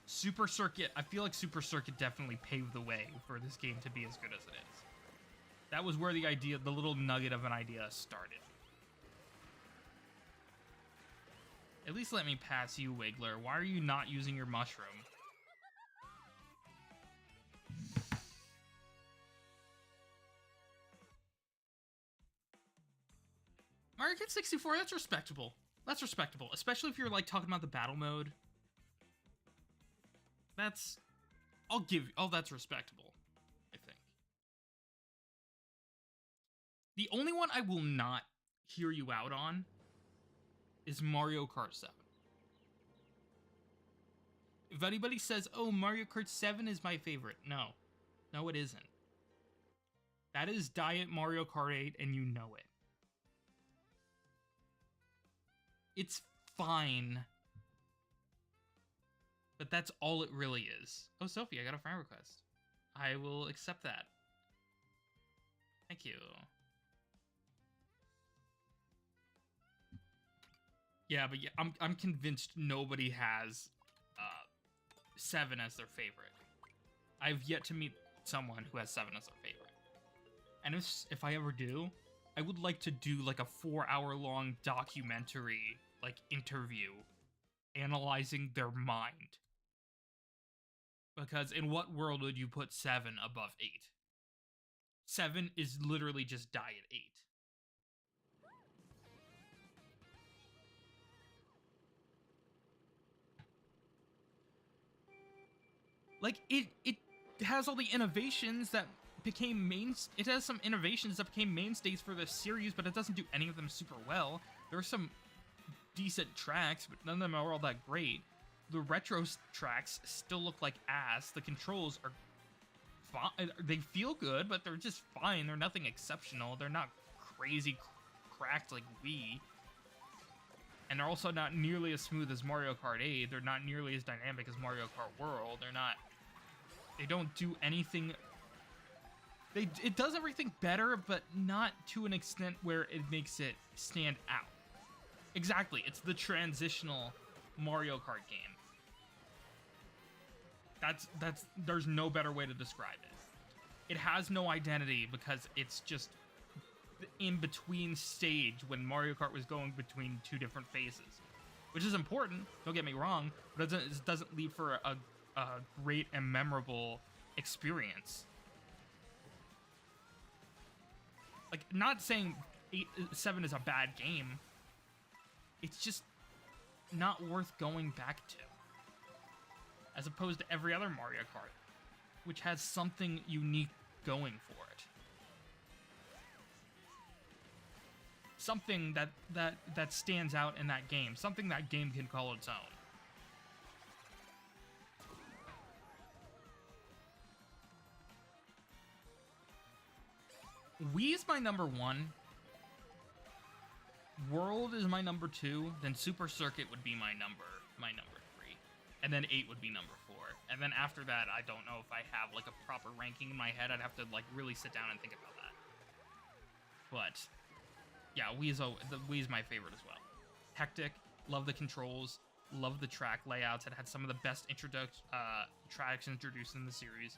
Super Circuit, I feel like Super Circuit definitely paved the way for this game to be as good as it is. That was where the idea, the little nugget of an idea started. At least let me pass you, Wiggler. Why are you not using your mushroom? Mario Kart 64, that's respectable. That's respectable. Especially if you're, like, talking about the battle mode. That's... that's respectable, I think. The only one I will not hear you out on is Mario Kart 7. If anybody says, oh, Mario Kart 7 is my favorite, no. No, it isn't. That is Diet Mario Kart 8, and you know it. It's fine. But that's all it really is. Oh, Sophie, I got a friend request. I will accept that. Thank you. Yeah, but yeah, I'm convinced nobody has 7 as their favorite. I've yet to meet someone who has 7 as their favorite. And if I ever do, I would like to do like a 4-hour-long documentary, like, interview analyzing their mind. Because in what world would you put 7 above 8? 7 is literally just Diet 8. Like, it has all the innovations that became it has some innovations that became mainstays for the series, but it doesn't do any of them super well. There are some decent tracks, but none of them are all that great. The retro tracks still look like ass. The controls are fine. They feel good, but they're just fine. They're nothing exceptional. They're not crazy cracked like Wii. And they're also not nearly as smooth as Mario Kart 8. They're not nearly as dynamic as Mario Kart World. They don't do anything. It does everything better, but not to an extent where it makes it stand out. Exactly, it's the transitional Mario Kart game. There's no better way to describe it. It has no identity because it's just the in-between stage when Mario Kart was going between 2 different phases. Which is important, don't get me wrong, but it doesn't leave for a great and memorable experience. Like, not saying 7 is a bad game. It's just not worth going back to. As opposed to every other Mario Kart, which has something unique going for it. Something that stands out in that game. Something that game can call its own. Wii is my number 1. World is my number 2. Then Super Circuit would be my number 3. And then 8 would be number 4. And then after that, I don't know if I have like a proper ranking in my head. I'd have to like really sit down and think about that. But yeah, Wii's my favorite as well. Hectic, love the controls, love the track layouts. It had some of the best tracks introduced in the series.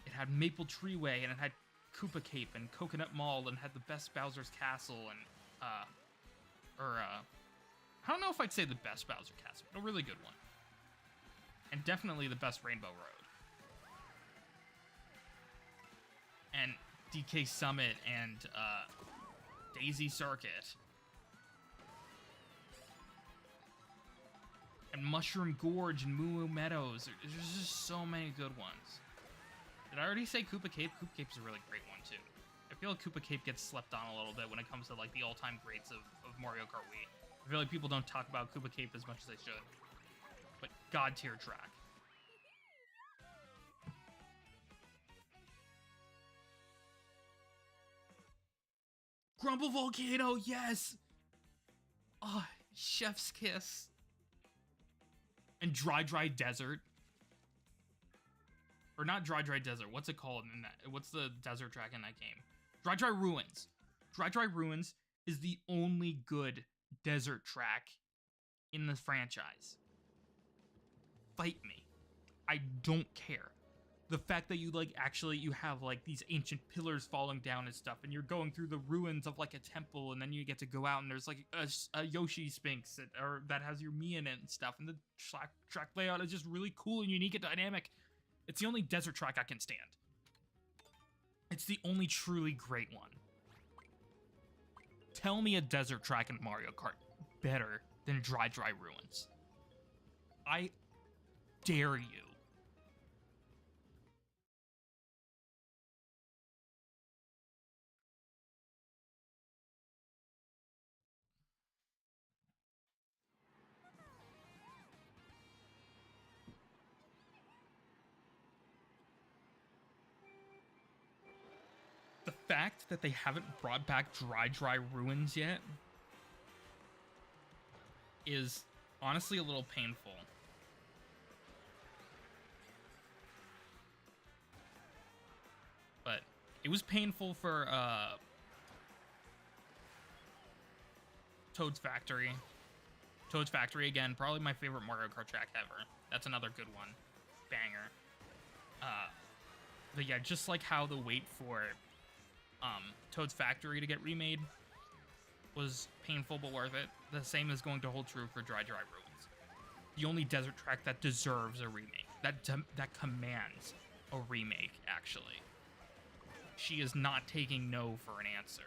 It had Maple Treeway, and it had Koopa Cape and Coconut Mall, and had the best Bowser's Castle, and I don't know if I'd say the best Bowser Castle, but a really good one. And definitely the best Rainbow Road. And DK Summit and Daisy Circuit. And Mushroom Gorge and Moo Moo Meadows. There's just so many good ones. Did I already say Koopa Cape? Koopa Cape's a really great one too. I feel like Koopa Cape gets slept on a little bit when it comes to like the all-time greats of Mario Kart Wii. I feel like people don't talk about Koopa Cape as much as they should. But god tier track. Grumble Volcano, yes! Oh, Chef's Kiss. And Dry Desert. Or not Dry Desert, what's it called in that? What's the desert track in that game? Dry Ruins. Dry Ruins is the only good desert track in the franchise. Fight me. I don't care. The fact that you you have like these ancient pillars falling down and stuff, and you're going through the ruins of like a temple, and then you get to go out and there's like a Yoshi Sphinx that has your Mii in it and stuff, and the track layout is just really cool and unique and dynamic. It's the only desert track I can stand. It's the only truly great one. Tell me a desert track in Mario Kart better than Dry Ruins. I dare you. The fact that they haven't brought back Dry Ruins yet is honestly a little painful. But it was painful for Toad's Factory. Toad's Factory, again, probably my favorite Mario Kart track ever. That's another good one. Banger. But yeah, just like how the wait for Toad's Factory to get remade was painful but worth it, the same is going to hold true for Dry Ruins. The only desert track that deserves a remake, that commands a remake, actually. She is not taking no for an answer.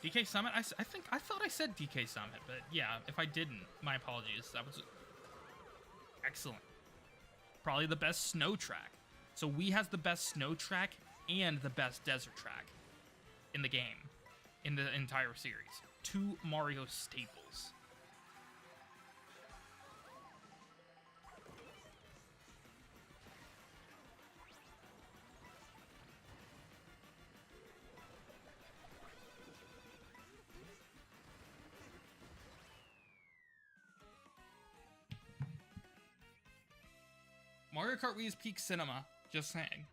DK Summit? I thought I said DK Summit, but yeah, if I didn't, my apologies. That was excellent. Probably the best snow track. So Wii has the best snow track and the best desert track in the game, in the entire series. 2 Mario staples. Mario Kart Wii is peak cinema, just saying.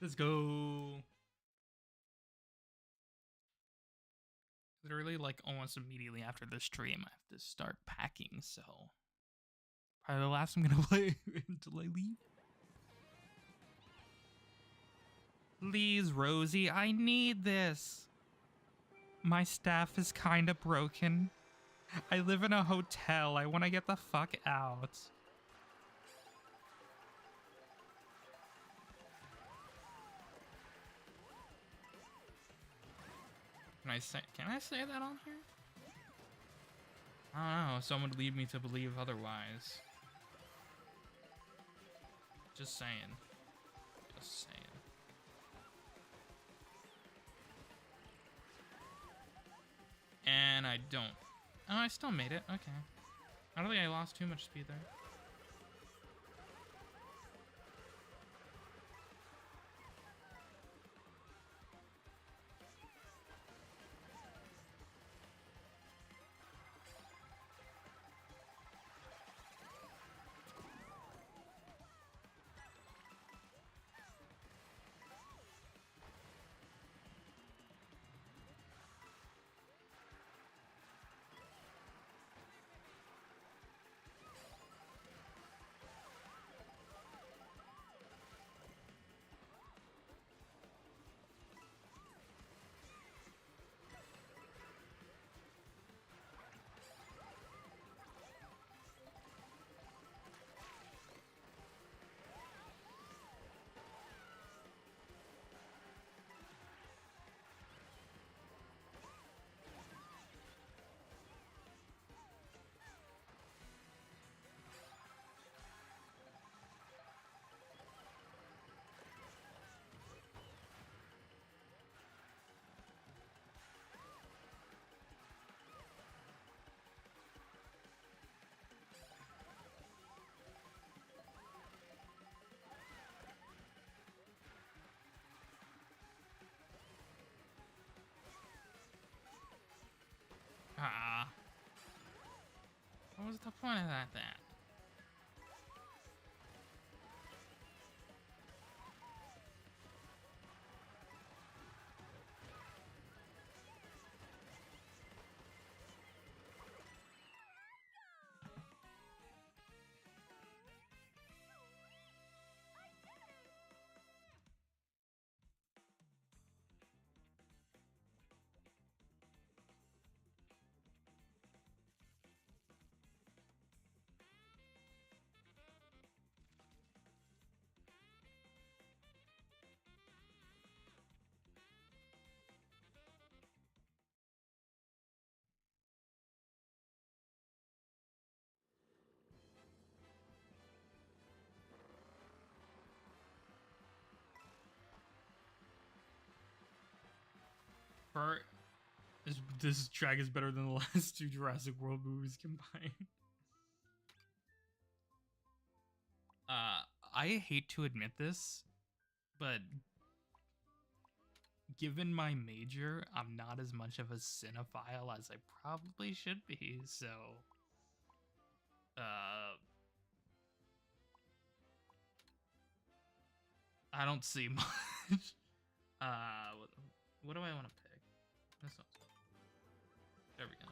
Let's go. Literally, like, almost immediately after the stream, I have to start packing, so probably the last I'm gonna play until I leave. Please, Rosie, I need this. My staff is kinda broken. I live in a hotel. I want to get the fuck out. Can I say that on here? I don't know. Someone would lead me to believe otherwise. Just saying. Just saying. And I don't. Oh, I still made it. Okay. I don't think I lost too much speed there. Ah. What was the point of that then? For this track is better than the last two Jurassic World movies combined. I hate to admit this, but given my major, I'm not as much of a cinephile as I probably should be, so I don't see much. What do I want to pick? This one. There we go.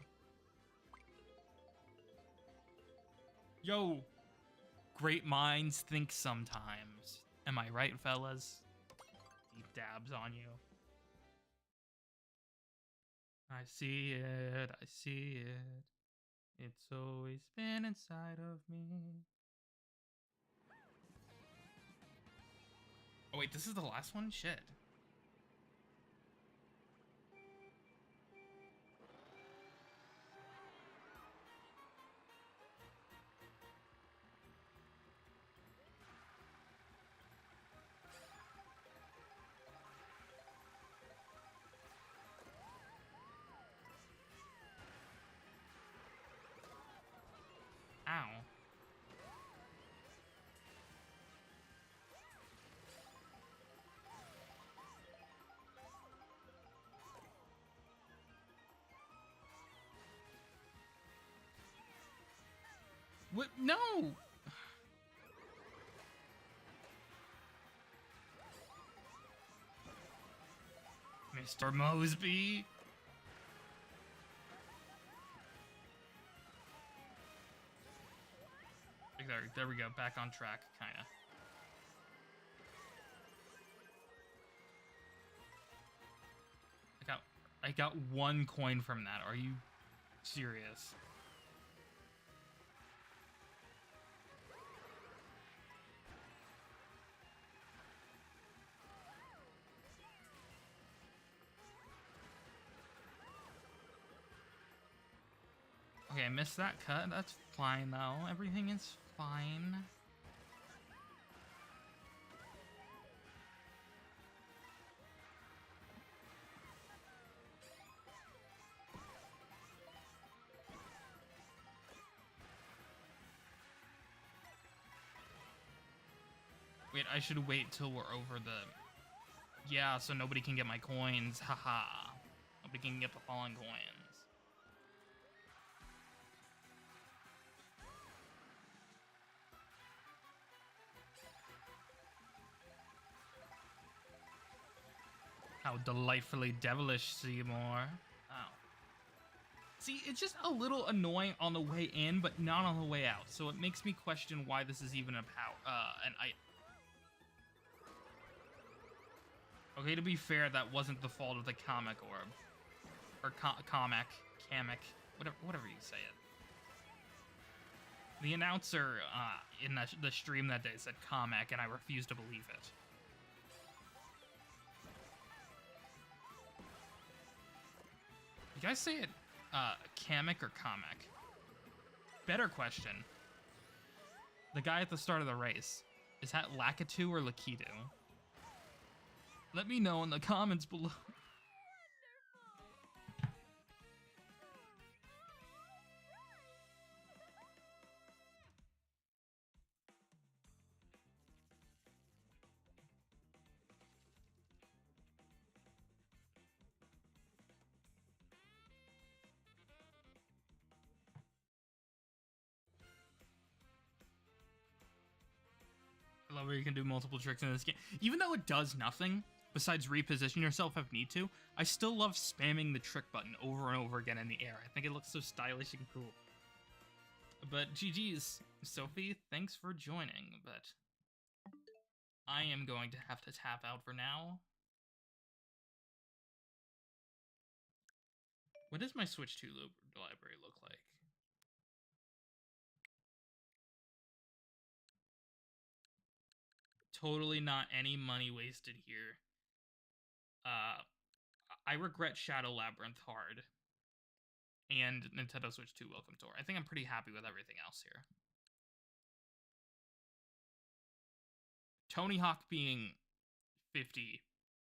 Yo! Great minds think sometimes. Am I right, fellas? He dabs on you. I see it, I see it. It's always been inside of me. Oh wait, this is the last one? Shit. Ow. What? No! Mr. Mosby. There we go. Back on track, kind of. I got 1 coin from that. Are you serious? Okay, I missed that cut. That's fine, though. Everything is fine. Wait, I should wait till we're over the... Yeah, so nobody can get my coins. Haha. Nobody can get the fallen coins. How delightfully devilish, Seymour. Oh. See, it's just a little annoying on the way in, but not on the way out. So it makes me question why this is even an item. Okay, to be fair, that wasn't the fault of the comic orb. Or comic, whatever you say it. The announcer in the stream that day said comic, and I refused to believe it. You guys say it Kamek or comic? Better question. The guy at the start of the race, is that Lakitu or Lakitu? Let me know in the comments below. I love where you can do multiple tricks in this game. Even though it does nothing, besides reposition yourself if need to, I still love spamming the trick button over and over again in the air. I think it looks so stylish and cool. But GG's, Sophie, thanks for joining, but I am going to have to tap out for now. What does my Switch 2 library look like? Totally not any money wasted here. I regret Shadow Labyrinth hard. And Nintendo Switch 2 Welcome Tour. I think I'm pretty happy with everything else here. Tony Hawk being 50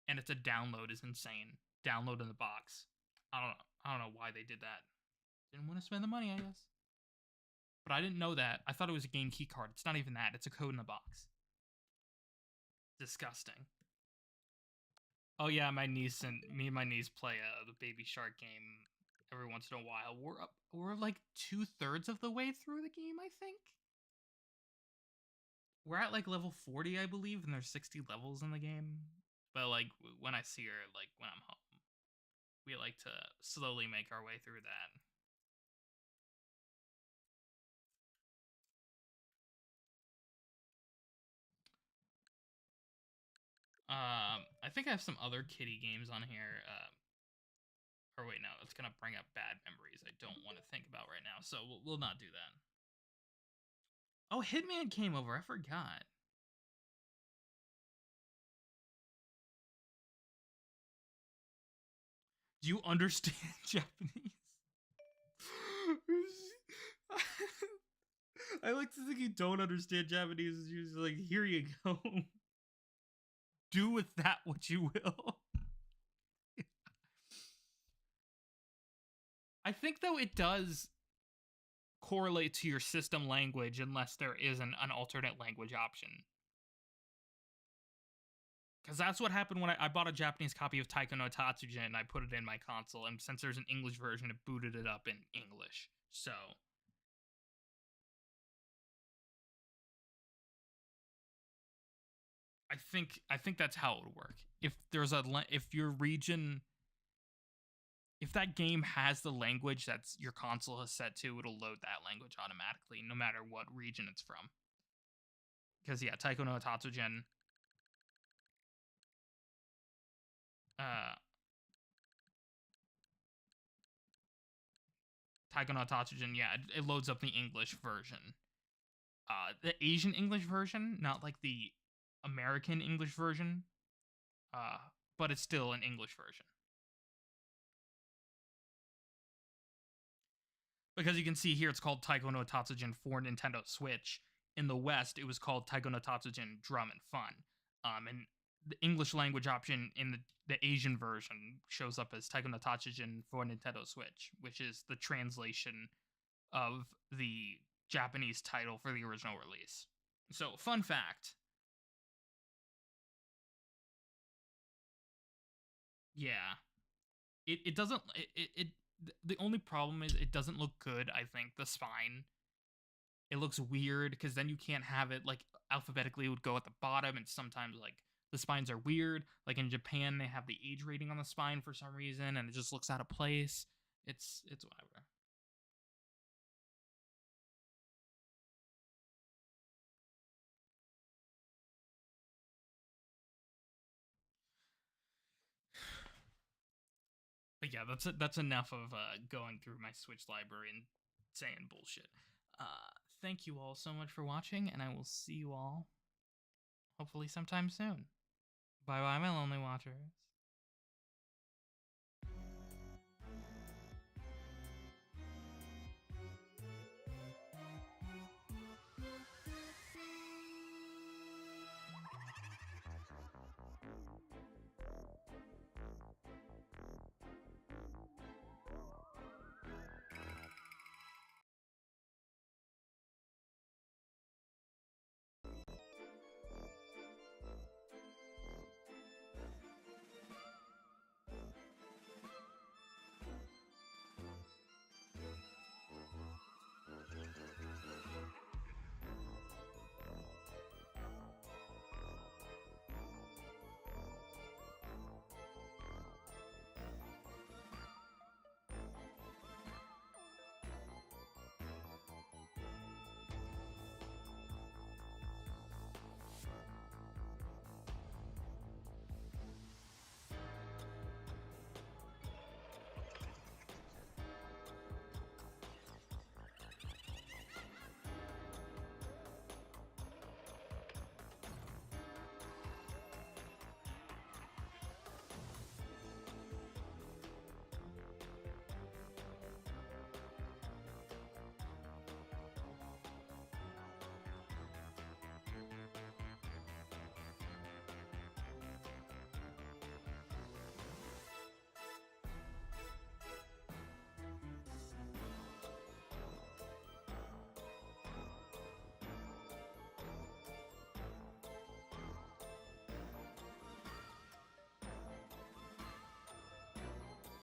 and it's a download is insane. Download in the box. I don't know why they did that. Didn't want to spend the money, I guess. But I didn't know that. I thought it was a game key card. It's not even that. It's a code in the box. Disgusting. Oh yeah, my niece and my niece play the Baby Shark game every once in a while. We're like 2/3 of the way through the game, I think. We're at like level 40, I believe, and there's 60 levels in the game. But like when I see her, like when I'm home, we like to slowly make our way through that. I think I have some other kitty games on here. Or wait, no, it's gonna bring up bad memories I don't want to think about right now, so we'll not do that. Oh, Hitman came over. I forgot. Do you understand Japanese? I like to think you don't understand Japanese. It's usually like, here you go. Do with that what you will. I think, though, it does correlate to your system language unless there is an alternate language option. Because that's what happened when I bought a Japanese copy of Taiko no Tatsujin and I put it in my console, and since there's an English version, it booted it up in English. So I think that's how it would work. If there's if your region, if that game has the language that's your console has set to, it'll load that language automatically, no matter what region it's from. Because yeah, Taiko no Tatsujin, Taiko no Tatsujin, yeah, it loads up the English version. The Asian English version, not like the American English version, but it's still an English version. Because you can see here, it's called Taiko no Tatsujin for Nintendo Switch. In the West, it was called Taiko no Tatsujin Drum and Fun. And the English language option in the Asian version shows up as Taiko no Tatsujin for Nintendo Switch, which is the translation of the Japanese title for the original release. So, fun fact. Yeah. It doesn't it the only problem is it doesn't look good, I think, the spine. It looks weird because then you can't have it like alphabetically, it would go at the bottom, and sometimes like the spines are weird. Like in Japan, they have the age rating on the spine for some reason, and it just looks out of place. It's whatever. But yeah, that's enough of going through my Switch library and saying bullshit. Thank you all so much for watching, and I will see you all hopefully sometime soon. Bye bye, my lonely watchers.